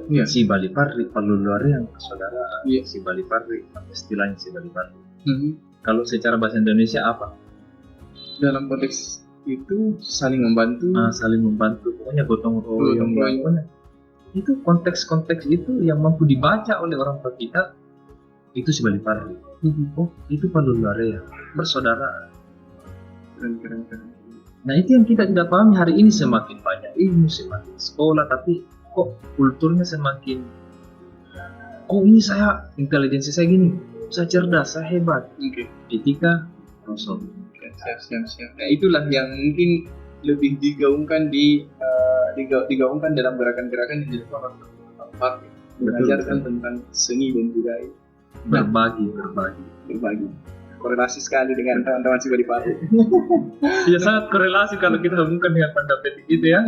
Ya. Si Balipari, Paluluari yang saudara, Ya. si Balipari, istilahnya si Balipari. Kalau secara bahasa Indonesia apa? Dalam konteks itu saling membantu. Saling membantu, pokoknya gotong royong. Pokoknya. Itu konteks-konteks itu yang mampu dibaca oleh orang tua kita, itu si Balipari. Oh, itu Paluluari ya, bersaudara. Keren. Nah, itu yang kita tidak pahami hari ini. Semakin banyak ilmu, semakin sekolah, tapi kok kulturnya semakin, ini saya intelijensi saya gini, saya cerdas, saya hebat. Etika Rasul. Siap. Nah, itulah yang mungkin lebih digaungkan digaungkan dalam gerakan-gerakan yang dilakukan oleh tempat mengajarkan tentang seni dan budaya. Berbagi. Korelasi sekali dengan teman-teman Sibaripari. Ya, sangat korelasi kalau kita hubungkan dengan tanda petik itu ya.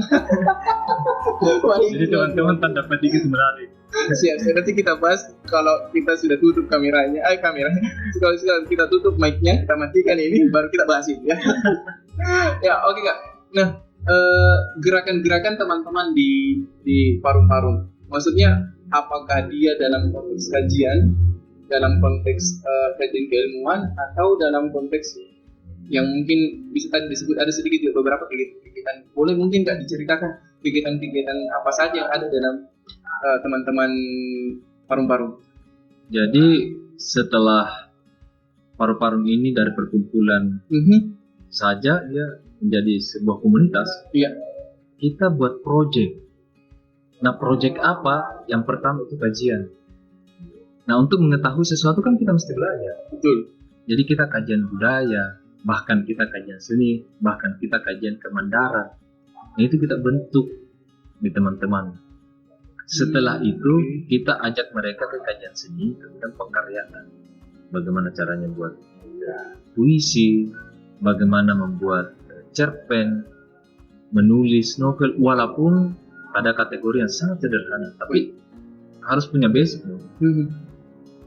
Jadi teman-teman, tanda petik itu menarik. Siap. Nanti kita bahas kalau kita sudah tutup kameranya. Kalau sudah kita tutup mic-nya, kita matikan ini, baru kita bahas ini ya. Ya, oke Kak. Nah, gerakan-gerakan teman-teman di Parung-Parung, maksudnya apakah dia dalam konteks kajian, dalam konteks kajian keilmuan, atau dalam konteks yang mungkin bisa tadi disebut ada sedikit beberapa kegiatan. Boleh mungkin nggak diceritakan kegiatan-kegiatan apa saja yang ada dalam teman-teman Parung-Parung? Jadi setelah Parung-Parung ini dari perkumpulan saja dia menjadi sebuah komunitas. Iya. Kita buat proyek. Nah, proyek apa? Yang pertama itu kajian. Nah, untuk mengetahui sesuatu kan kita mesti belajar. Betul. Jadi kita kajian budaya, bahkan kita kajian seni, bahkan kita kajian kemandaran. Nah, itu kita bentuk di teman-teman. Setelah itu kita ajak mereka ke kajian seni tentang pengkaryaan. Bagaimana caranya buat puisi, bagaimana membuat cerpen, menulis novel, walaupun ada kategori yang sangat sederhana, tapi harus punya basic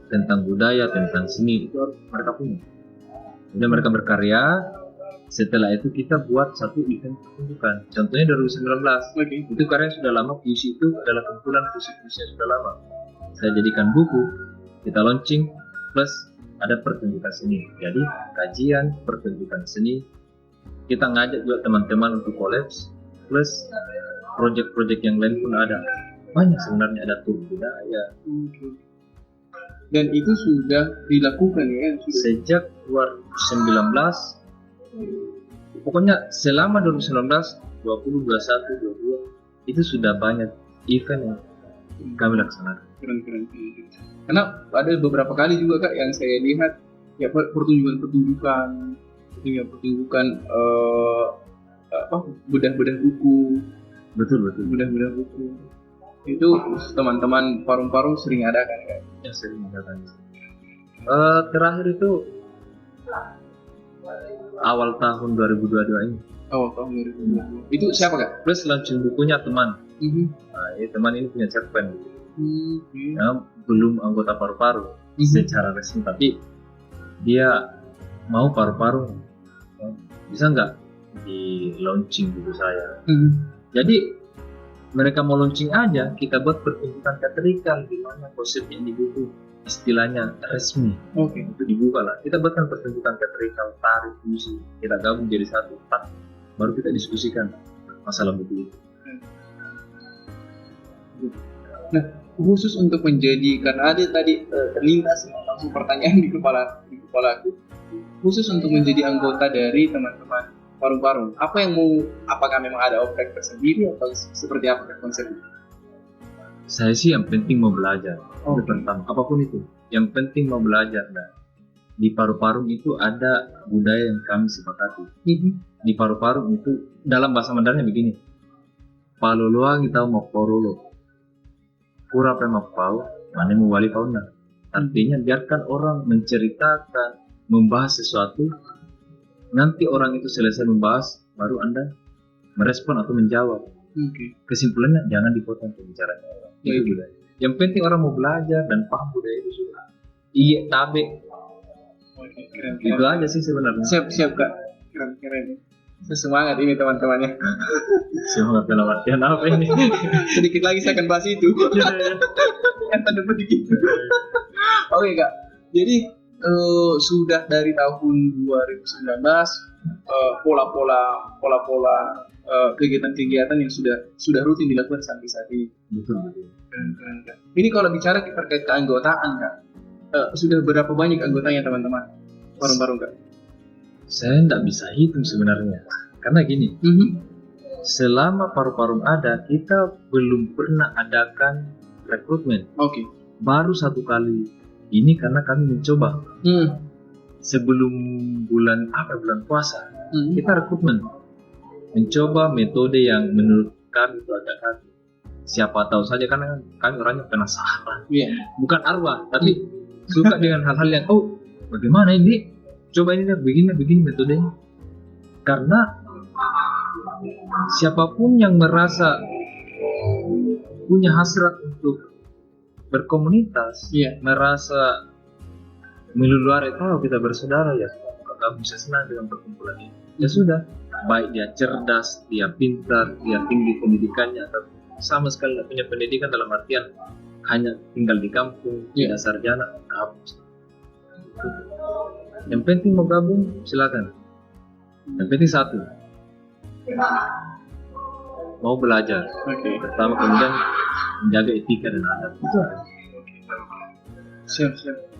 tentang budaya, tentang seni, itu harus mereka punya. Kemudian mereka berkarya. Setelah itu kita buat satu event pertunjukan. Contohnya 2019. Itu karya sudah lama, puisi itu adalah kumpulan puisi-puisi yang sudah lama. Saya jadikan buku, kita launching, plus ada pertunjukan seni. Jadi kajian, pertunjukan seni. Kita ngajak juga teman-teman untuk kolaps, plus project-project yang lain pun ada. Banyak sebenarnya, ada tur budaya. Dan itu sudah dilakukan ya? Sejak 2019, pokoknya selama 2019, 20, 21, 22 itu sudah banyak event yang kami laksanakan. Keren. Karena ada beberapa kali juga Kak yang saya lihat ya pertunjukan bedah-bedah buku. Betul. Bedah-bedah buku. Itu teman-teman Parung-Parung sering ada kan Kak? Ya, sering ada. Terakhir itu awal tahun 2022 ini. Awal tahun 2022. Itu siapa Kak? Plus launching bukunya teman. Nah, teman ini punya cerpen. Ya, belum anggota Paru-Paru secara resmi, tapi dia mau Paru-Paru bisa nggak di launching buku saya. Jadi mereka mau launching aja, kita buat pertunjukan teatrikal di mana konsepnya di buku istilahnya resmi. Itu dibuka lah. Kita buatkan pertunjukan teatrikal, tari, puisi, kita gabung jadi satu. Baru kita diskusikan masalah buku itu. Nah, khusus untuk menjadi, karena ada tadi terlintas langsung pertanyaan di kepala aku, khusus untuk menjadi anggota dari teman-teman Parung-Parung, apakah memang ada objek tersendiri atau seperti apa konsepnya? Saya sih yang penting mau belajar. Itu pertama, apapun itu, yang penting mau belajar. Nah, di Paru-Parung itu ada budaya yang kami sepakati. Di Paru-Parung itu dalam bahasa Mandarinnya begini, paloloang kita mau porolo, pura pemak pau, mana mau wali pauna. Artinya biarkan orang menceritakan, membahas sesuatu, nanti orang itu selesai membahas, baru Anda merespon atau menjawab. Kesimpulannya jangan dipotong pembicaraan orang. Itu budaya. Yang penting orang mau belajar dan paham budaya itu juga. Iya, tabe. Itu aja sih sebenarnya. Siap Kak. Keren. Semangat ini teman-temannya. Semangat dalam artian apa ini? Sedikit lagi saya akan bahas itu. Yang tanda petik itu. Oke Kak. Jadi sudah dari tahun 2019 pola-pola kegiatan-kegiatan yang sudah rutin dilakukan sampai saat ini. Betul. Ini kalau bicara terkait keanggotaan Kak, sudah berapa banyak anggotanya teman-teman Parung-Parung Kak? Saya tidak bisa hitung sebenarnya, karena gini, selama Paru-Parung ada, kita belum pernah adakan rekrutmen. Baru satu kali ini karena kami mencoba sebelum bulan puasa, kita rekrutmen, mencoba metode yang menurut kami itu agak kaku. Siapa tahu saja, karena kami orangnya penasaran, bukan arwah, tapi suka dengan hal-hal yang bagaimana ini, coba ini begini metodenya. Karena siapapun yang merasa punya hasrat untuk berkomunitas, merasa meluari kita bersaudara, ya kami bisa senang dengan perkumpulan ini. Ya sudah, baik dia cerdas, dia pintar, dia tinggi pendidikannya, atau sama sekali tidak punya pendidikan dalam artian hanya tinggal di kampung, tidak sarjana, hapus. Yang penting mau gabung, silakan. Yang penting satu, mau belajar. Pertama, kemudian menjaga etika dan adab. Itu Siap.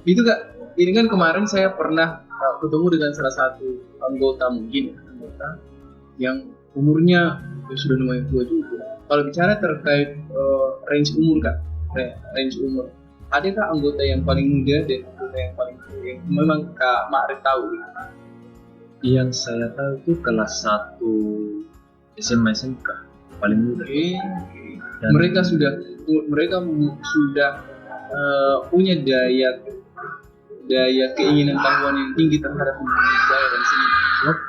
Itu Kak, ini kan kemarin saya pernah ketemu dengan salah satu anggota yang umurnya sudah lumayan tua juga. Kalau bicara terkait range umur Kak, range umur, adakah anggota yang paling muda dan anggota yang paling tua yang memang Kak Ma'rif tahu? Yang saya tahu itu kelas 1 SMA SMK paling muda. Mereka sudah mereka sudah punya daya keinginan tahuan yang tinggi terhadap budaya dan seni.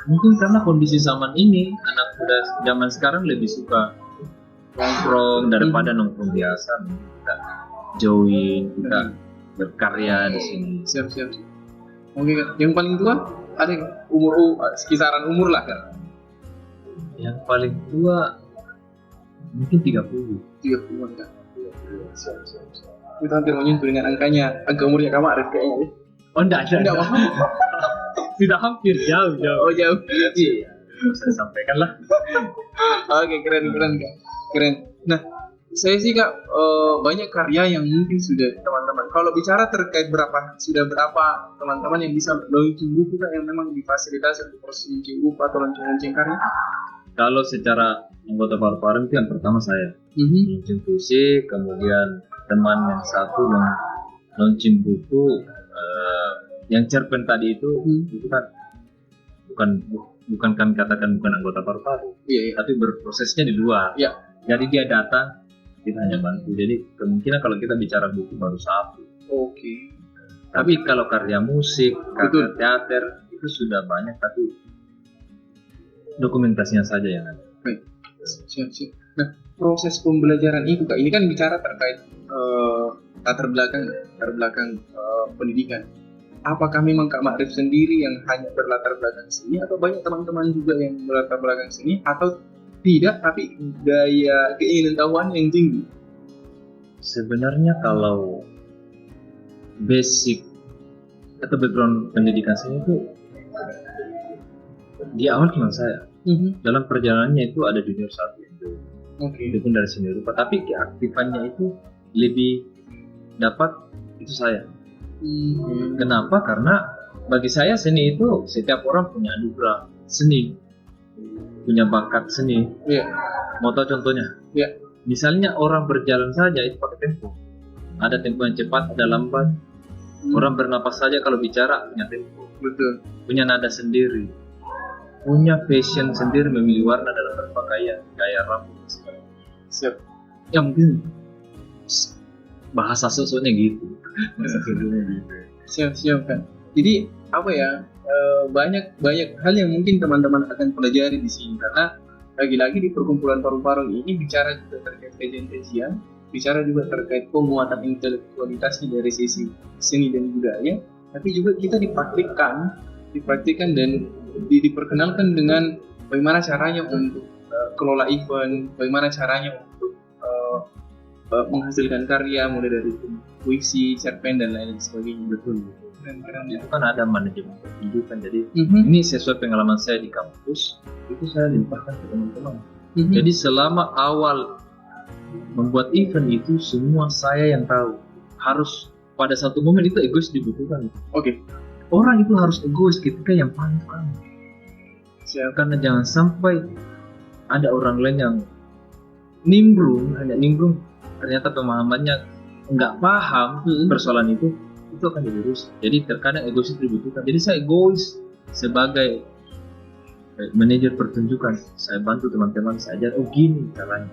Mungkin karena kondisi zaman ini anak muda zaman sekarang lebih suka nongkrong daripada nongkrong biasa. Kita join, kita berkarya di sini. Siap. Oke, Kak. Yang paling tua ada nggak? Kisaran umur lah, Kak. Yang paling tua mungkin 30. 30-an, Kak. Siap. Kita hampir menyentuh dengan angkanya. Agak umurnya Kak Ma'rif kayaknya. Oh enggak. Tidak hampir, jauh. Oh, jauh. Iya. Saya sampaikan lah. Oke, keren Kak. Keren. Nah, saya sih Kak banyak karya yang mungkin sudah teman-teman. Kalau bicara terkait berapa teman-teman yang bisa launching buku Kak yang memang difasilitasi untuk proses launching buku atau launching karya? Kalau secara anggota paru-paru itu yang pertama saya launching puisi, kemudian teman yang satu launching buku yang cerpen tadi itu kan bukan kami katakan bukan anggota paru-paru, tapi berprosesnya di luar. Iya. Jadi dia datang, kita hanya bantu. Jadi kemungkinan kalau kita bicara buku baru satu. Oke. Tapi kalau karya musik, karya teater itu sudah banyak, tapi dokumentasinya saja yang ada. Baik. Siap. Nah, proses pembelajaran itu Kak, ini kan bicara terkait latar belakang pendidikan. Apakah memang Kak Ma'rif sendiri yang hanya berlatar belakang seni atau banyak teman-teman juga yang berlatar belakang seni atau tidak tapi daya keinginan tahuan yang tinggi? Sebenarnya kalau basic atau background pendidikan seni itu di awal cuma saya. Dalam perjalanannya itu ada junior satu itu pun dari seni rupa, tapi keaktifannya itu lebih dapat itu saya. Kenapa? Karena bagi saya seni itu setiap orang punya anugerah seni, punya bakat seni. Mau tahu contohnya? Misalnya orang berjalan saja itu pakai tempo. Ada tempo yang cepat, ada lambat. Orang bernapas saja kalau bicara punya tempo. Betul. Punya nada sendiri. Punya passion sendiri memilih warna dalam berpakaian, gaya rambut. Siap. Ya mungkin bahasa sosoknya gitu. Siap kan. Jadi apa ya? Banyak hal yang mungkin teman-teman akan pelajari di sini karena lagi-lagi di perkumpulan paru-paru ini bicara juga terkait kejentresian, bicara juga terkait penguatan intelektualitasnya dari sisi seni dan budaya, tapi juga kita dipraktikkan dan diperkenalkan dengan bagaimana caranya untuk kelola event, bagaimana caranya untuk menghasilkan karya mulai dari puisi, cerpen dan lain sebagainya. Betul. Itu kan ada manajemen pertunjukan, jadi ini sesuai pengalaman saya di kampus itu saya limpahkan ke teman-teman. Jadi selama awal membuat event itu semua saya yang tahu. Harus pada satu momen itu egois dibutuhkan. Orang itu harus egois ketika yang paling kamu. Karena jangan sampai ada orang lain yang hanya nimbrung, ternyata pemahamannya nggak paham persoalan itu akan jadi rusak. Jadi terkadang egois itu dibutuhkan. Jadi saya egois sebagai manajer pertunjukan, saya bantu teman-teman, saya ajar, gini caranya,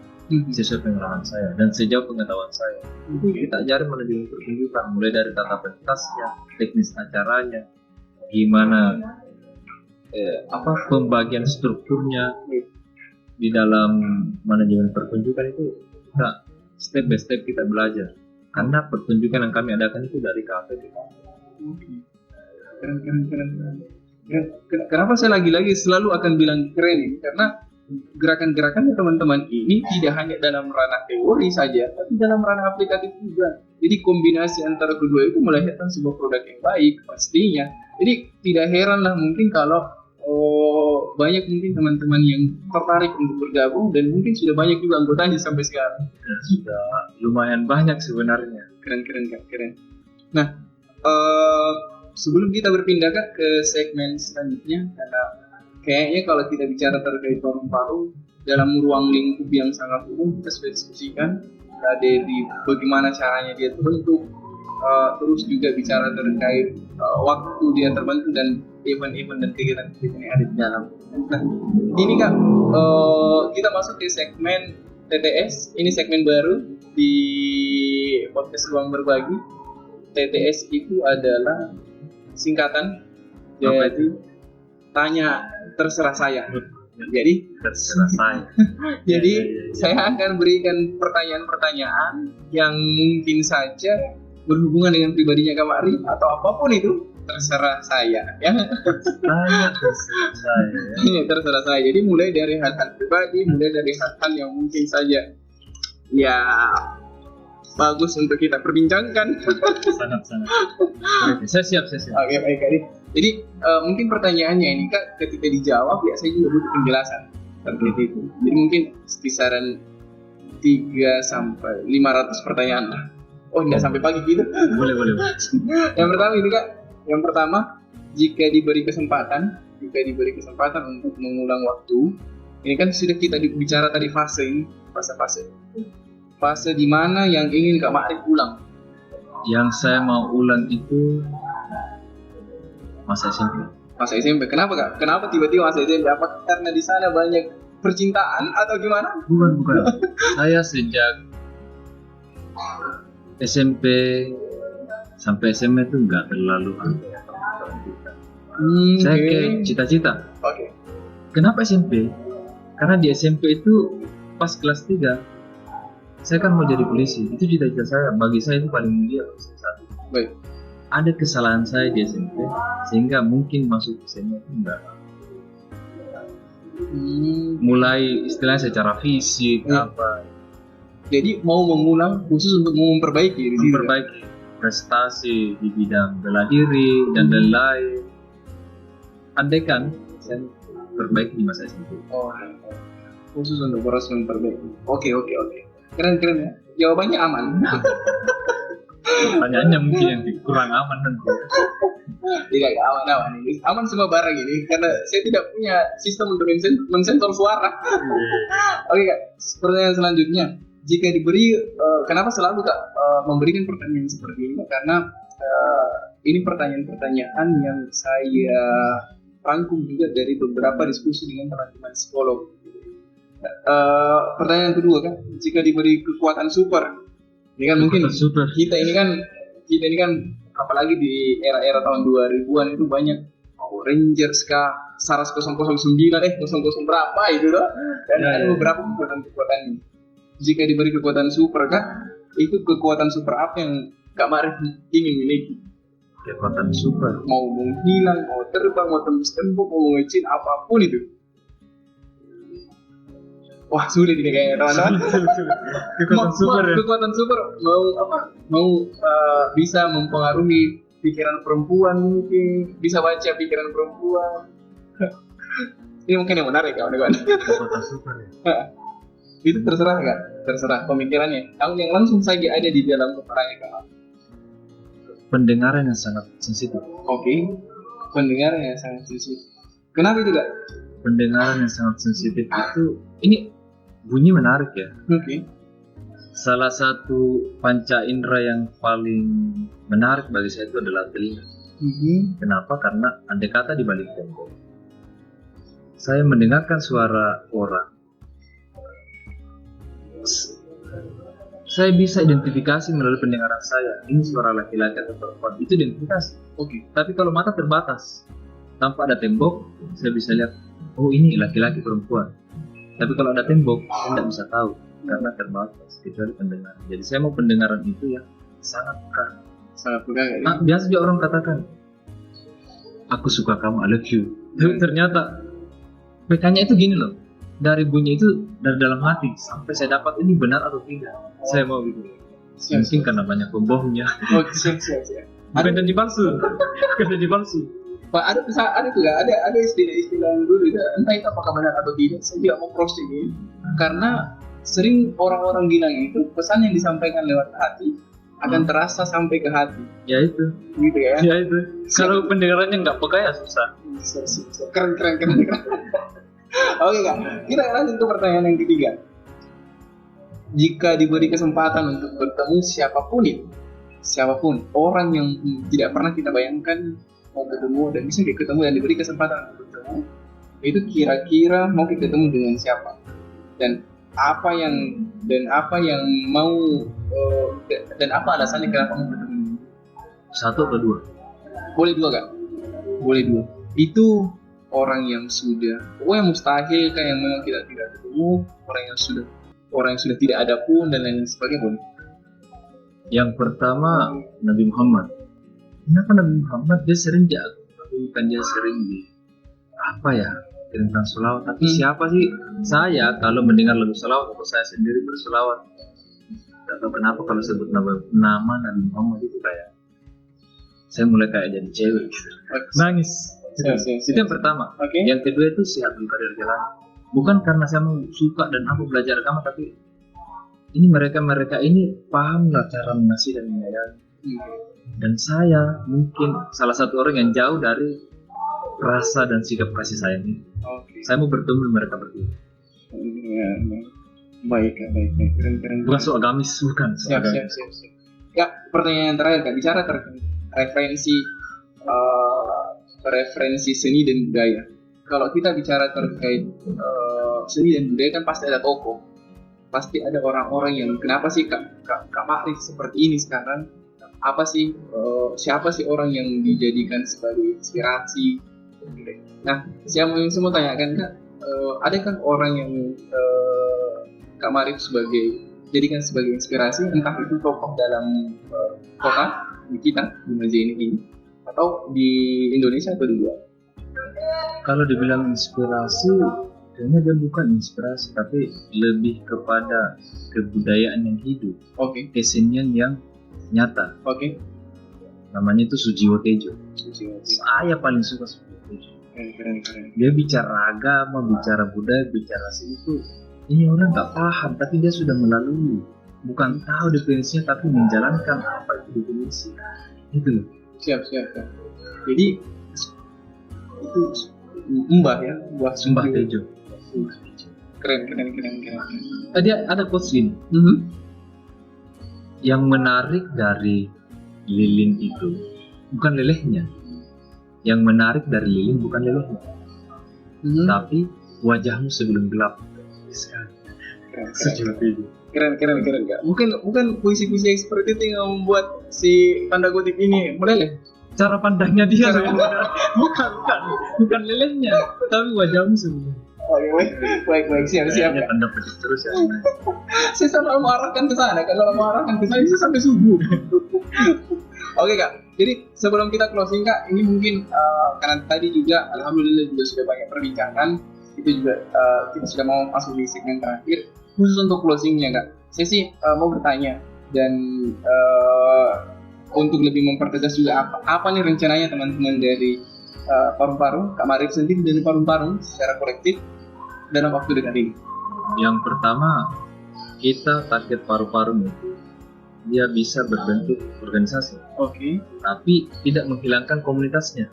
sesuai pengalaman saya dan sejauh pengetahuan saya. Kita ajarin manajemen pertunjukan, mulai dari tata pentasnya, teknis acaranya, gimana pembagian strukturnya di dalam manajemen pertunjukan itu kita step by step kita belajar. Karena pertunjukan yang kami adakan itu dari kafe ke kafe. Keren. Kenapa saya lagi-lagi selalu akan bilang keren ini? Karena gerakan-gerakannya teman-teman ini tidak hanya dalam ranah teori saja, tapi dalam ranah aplikatif juga. Jadi kombinasi antara kedua itu melahirkan sebuah produk yang baik pastinya. Jadi tidak heran lah mungkin kalau banyak mungkin teman-teman yang tertarik untuk bergabung dan mungkin sudah banyak juga anggotanya sampai sekarang. Sudah lumayan banyak sebenarnya. Keren. Nah, sebelum kita berpindah ke segmen selanjutnya, karena kayaknya kalau kita bicara terkait paru-paru dalam ruang lingkup yang sangat umum, kita sudah diskusikan dari bagaimana caranya dia terbentuk, terus juga bicara terkait waktu dia terbentuk dan event-event dan kegiatan-kegiatan yang ada di dalam. Nah, ini Kak, kita masuk ke segmen TTS, ini segmen baru di podcast Ruang Berbagi. TTS itu adalah singkatan dari tanya terserah saya. Jadi terserah saya. Jadi saya akan berikan pertanyaan-pertanyaan yang mungkin saja berhubungan dengan pribadinya Kak Ma'rif atau apapun itu terserah saya, ya. Terserah saya. Ini terserah saya. Jadi mulai dari hal-hal pribadi, mulai dari hal-hal yang mungkin saja ya bagus untuk kita perbincangkan. Sangat. Saya siap. Oke, baik Kak. Jadi mungkin pertanyaannya ini Kak, ketika dijawab ya saya juga butuh penjelasan seperti itu. Jadi mungkin kisaran 300-500 pertanyaan lah. Oh, enggak sampai pagi gitu. Boleh. Yang pertama ini Kak, yang pertama, jika diberi kesempatan untuk mengulang waktu, ini kan sudah kita bicara tadi fase di mana yang ingin Kak Ma'rif ulang. Yang saya mau ulang itu masa SMP. Masa SMP. Kenapa Kak? Kenapa tiba-tiba masa SMP? Apa karena di sana banyak percintaan atau gimana? Bukan. Saya sejak SMP sampai SMA itu nggak terlalu saya kayak cita-cita. Oke. Kenapa SMP? Karena di SMP itu pas kelas 3 saya kan mau jadi polisi. Itu cita-cita saya. Bagi saya itu paling mulia. Baik. Ada kesalahan saya di SMP sehingga mungkin masuk SMA itu enggak. Mulai istilahnya secara fisik apa. Jadi mau mengulang khusus untuk memperbaiki prestasi di bidang bela diri dan lain-lain. Andai kan saya perbaiki di masa SMP. Oh, khusus untuk proses memperbaiki. Oke. Keren ya. Jawabannya aman. Pertanyaannya mungkin yang kurang aman nanti. Tidak aman. Aman semua barang ini karena saya tidak punya sistem untuk mensensor suara. Oke Kak, pertanyaan selanjutnya. Jika diberi, kenapa selalu Kak memberikan pertanyaan seperti ini? Karena ini pertanyaan-pertanyaan yang saya rangkum juga dari beberapa diskusi dengan teman-teman psikolog. Pertanyaan kedua Kak, jika diberi kekuatan super, ini kan mungkin super. kita ini kan apalagi di era-era tahun 2000-an itu banyak Power Rangers kah, Saras 009 00 berapa itu loh, dan ada beberapa kekuatan. Jika diberi kekuatan super Kak, itu kekuatan super apa yang Kak Ma'rif ingin miliki? Kekuatan super. Mau menghilang, mau terbang, mau tembus tembok, mau mengecil, apapun itu. Wah, sulit ini kayaknya teman-teman. Kekuatan super mau bisa mempengaruhi pikiran perempuan, mungkin bisa baca pikiran perempuan. Ini mungkin yang menarik kawan-kawan. Kekuatan super ya. Itu terserah Kak, terserah pemikirannya. Yang langsung saja ada di dalam kepalanya Kak. Pendengaran yang sangat sensitif. Oke. Pendengaran yang sangat sensitif. Kenapa itu Kak? Pendengaran yang sangat sensitif itu, ini bunyi menarik ya. Oke. Salah satu panca indera yang paling menarik bagi saya itu adalah telinga. Kenapa? Karena andai kata di balik tembok saya mendengarkan suara orang, saya bisa identifikasi melalui pendengaran saya ini suara laki-laki atau perempuan, itu identifikasi. Oke. Tapi kalau mata terbatas tanpa ada tembok, saya bisa lihat oh ini laki-laki perempuan. Tapi kalau ada tembok, saya tidak bisa tahu karena terbatas kecuali pendengaran. Jadi saya mau pendengaran itu yang sangat peka. Biasa juga orang katakan, aku suka kamu, I love you. Tapi ternyata pekanya itu gini loh, dari bunyi itu dari dalam hati sampai saya dapat ini benar atau tidak. Saya mau gitu. Mungkin karena banyak pembohongnya. Oh, siap. Bukan janji palsu. Pak, ada istilah dulu itu, entah itu apakah benar atau tidak, saya tidak mau cross ini karena sering orang-orang bilang itu pesan yang disampaikan lewat hati akan terasa sampai ke hati. Ya itu. Gitu ya. Ya itu. Kalau pendengarannya nggak peka ya susah. Keren. Oke Kak, kita lanjut ke pertanyaan yang ketiga. Jika diberi kesempatan untuk bertemu siapapun orang yang tidak pernah kita bayangkan mau ketemu dan bisa ketemu dan diberi kesempatan untuk bertemu, itu kira-kira mau ketemu dengan siapa? Dan apa yang mau dan apa alasannya kenapa mau bertemu? Satu atau dua? Boleh dua Kak? Boleh dua. Itu orang yang sudah, yang mustahil kan, yang memang kita tidak ketemu, orang yang sudah tidak ada pun dan lain sebagainya, boleh. Yang pertama Nabi Muhammad. Kenapa Nabi Muhammad? Dia sering bukan dia sering kirimkan selawat. Tapi siapa sih saya kalau mendengar lagu selawat atau saya sendiri berselawat? Tidak tahu kenapa kalau sebut nama Nabi Muhammad itu kayak saya mulai kayak jadi cewek gitu. Nangis. Itu yang pertama. Yang kedua itu Syekh Abdul Qadir Jailani. Bukan karena saya mau suka dan aku belajar agama, tapi ini mereka ini paham lah cara mengasihi dan menyayangi. Dan saya mungkin salah satu orang yang jauh dari rasa dan sikap kasih sayang ini. Saya mau bertemu dengan mereka berdua. Baik. Keren. Bukan soal agamis, bukan. Siap. Ya, pertanyaan yang terakhir Kak, bicara terkait referensi seni dan budaya. Kalau kita bicara terkait seni dan budaya kan pasti ada tokoh, pasti ada orang-orang yang kenapa sih Kak Ma'rif seperti ini sekarang? Apa sih siapa sih orang yang dijadikan sebagai inspirasi? Nah, saya mau tanyakan Kak, ada kan orang yang Kak Ma'rif jadikan sebagai inspirasi, entah itu tokoh dalam kota di kita di Majene ini atau di Indonesia atau di luar? Kalau dibilang inspirasi, kayaknya dia bukan inspirasi, tapi lebih kepada kebudayaan yang hidup, kesenian yang nyata. Namanya itu Sujiwo Tejo. Saya paling suka Sujiwo Tejo. Keren. Dia bicara agama, bicara budaya, bicara seni itu, ini orang nggak paham, tapi dia sudah melalui. Bukan tahu definisinya, tapi menjalankan apa itu definisi. Itu loh. Siap. Jadi itu Mbah Tejo. Keren. Tadi ada quotes ini. Yang menarik dari lilin itu bukan lelehnya. Yang menarik dari lilin bukan lelehnya, tapi wajahmu sebelum gelap. Keren Kak. Mungkin puisi-puisi seperti itu yang membuat si tanda kutip ini meleleh. Cara pandangnya dia bukan lelehnya, tapi wajahmu sebelum. Baik, siap. Tanda kutip terus ya. Saya selalu mengarahkan ke sana. Kalau mengarahkan ke sana bisa sampai subuh. Oke Kak. Jadi sebelum kita closing Kak, ini mungkin karena tadi juga alhamdulillah juga sudah banyak perbincangan, itu juga kita sudah mau masuk di segmen terakhir. Khusus untuk closingnya Kak, saya sih mau bertanya dan untuk lebih mempertegas juga apa nih rencananya teman-teman dari Parum-Parum, Kak Ma'rif sendiri dari Parum-Parum secara kolektif dalam waktu dekat ini. Yang pertama, kita target Parum-Parum itu dia bisa berbentuk organisasi, tapi tidak menghilangkan komunitasnya.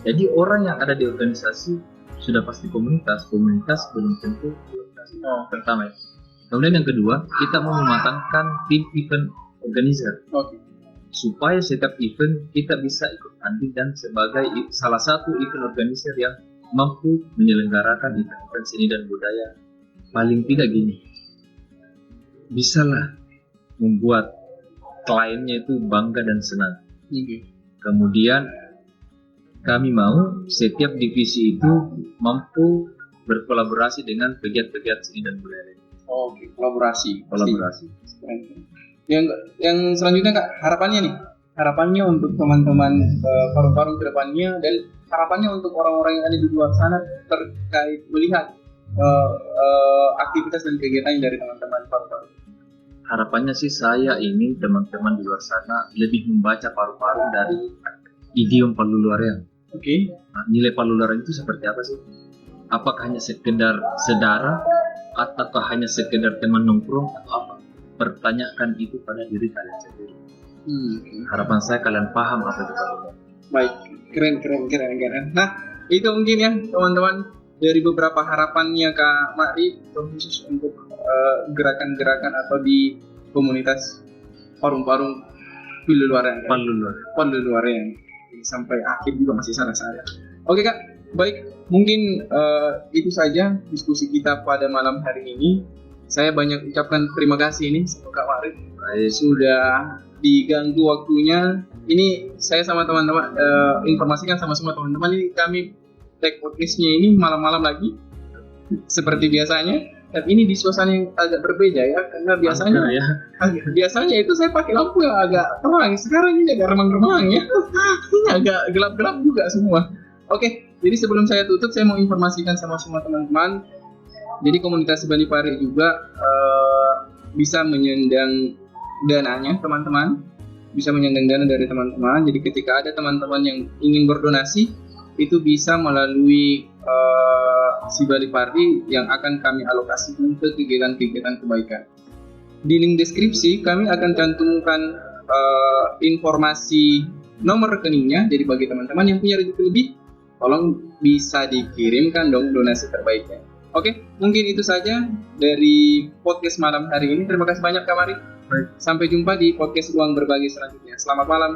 Jadi orang yang ada di organisasi sudah pasti komunitas belum tentu organisasi. Pertama itu. Kemudian yang kedua, kita mau mematangkan tim event organizer, supaya setiap event kita bisa ikut andil dan sebagai salah satu event organizer yang mampu menyelenggarakan event seni dan budaya. Paling tidak gini, bisalah membuat kliennya itu bangga dan senang. Kemudian kami mau setiap divisi itu mampu berkolaborasi dengan pegiat-pegiat seni dan budaya. Kolaborasi. Keren. Yang selanjutnya Kak, harapannya untuk teman-teman Parum-Parum ke depannya dan harapannya untuk orang-orang yang ada di luar sana terkait melihat aktivitas dan kegiatan dari teman-teman Parum-Parum. Harapannya sih saya ingin teman-teman di luar sana lebih membaca Parum-Parum dari idiom Paluluarean. Nilai Paluluarean itu seperti apa sih? Apakah hanya sekedar sedara atau hanya sekedar teman nongkrong atau apa? Pertanyakan itu pada diri kalian sendiri. Harapan saya kalian paham apa itu Paluluarean. Baik, keren. Nah, itu mungkin ya teman-teman dari beberapa harapannya Kak Ma'rif khusus untuk gerakan-gerakan atau di komunitas Parum-Parum Paluluarean sampai akhir juga masih salah saya. Oke Kak, baik, mungkin itu saja diskusi kita pada malam hari ini. saya banyak ucapkan terima kasih ini sama Kak Warid sudah diganggu waktunya. Ini saya sama teman-teman informasikan sama semua teman-teman, ini kami take podcastnya ini malam-malam lagi seperti biasanya. Tapi ini di suasana yang agak berbeda ya, karena biasanya itu saya pakai lampu yang agak terang, sekarang ini agak remang-remang ya. Ini agak gelap-gelap juga semua. Oke, jadi sebelum saya tutup, saya mau informasikan sama semua teman-teman. Jadi komunitas Bali Pare juga bisa menyandang dananya teman-teman, bisa menyandang dana dari teman-teman. Jadi ketika ada teman-teman yang ingin berdonasi, itu bisa melalui si Bali Pare yang akan kami alokasikan ke kegiatan-kegiatan kebaikan. Di link deskripsi kami akan cantumkan informasi nomor rekeningnya. Jadi bagi teman-teman yang punya rezeki lebih, tolong bisa dikirimkan dong donasi terbaiknya. Oke, mungkin itu saja dari podcast malam hari ini. Terima kasih banyak Kak Mari. Sampai jumpa di podcast Ruang Berbagi selanjutnya. Selamat malam.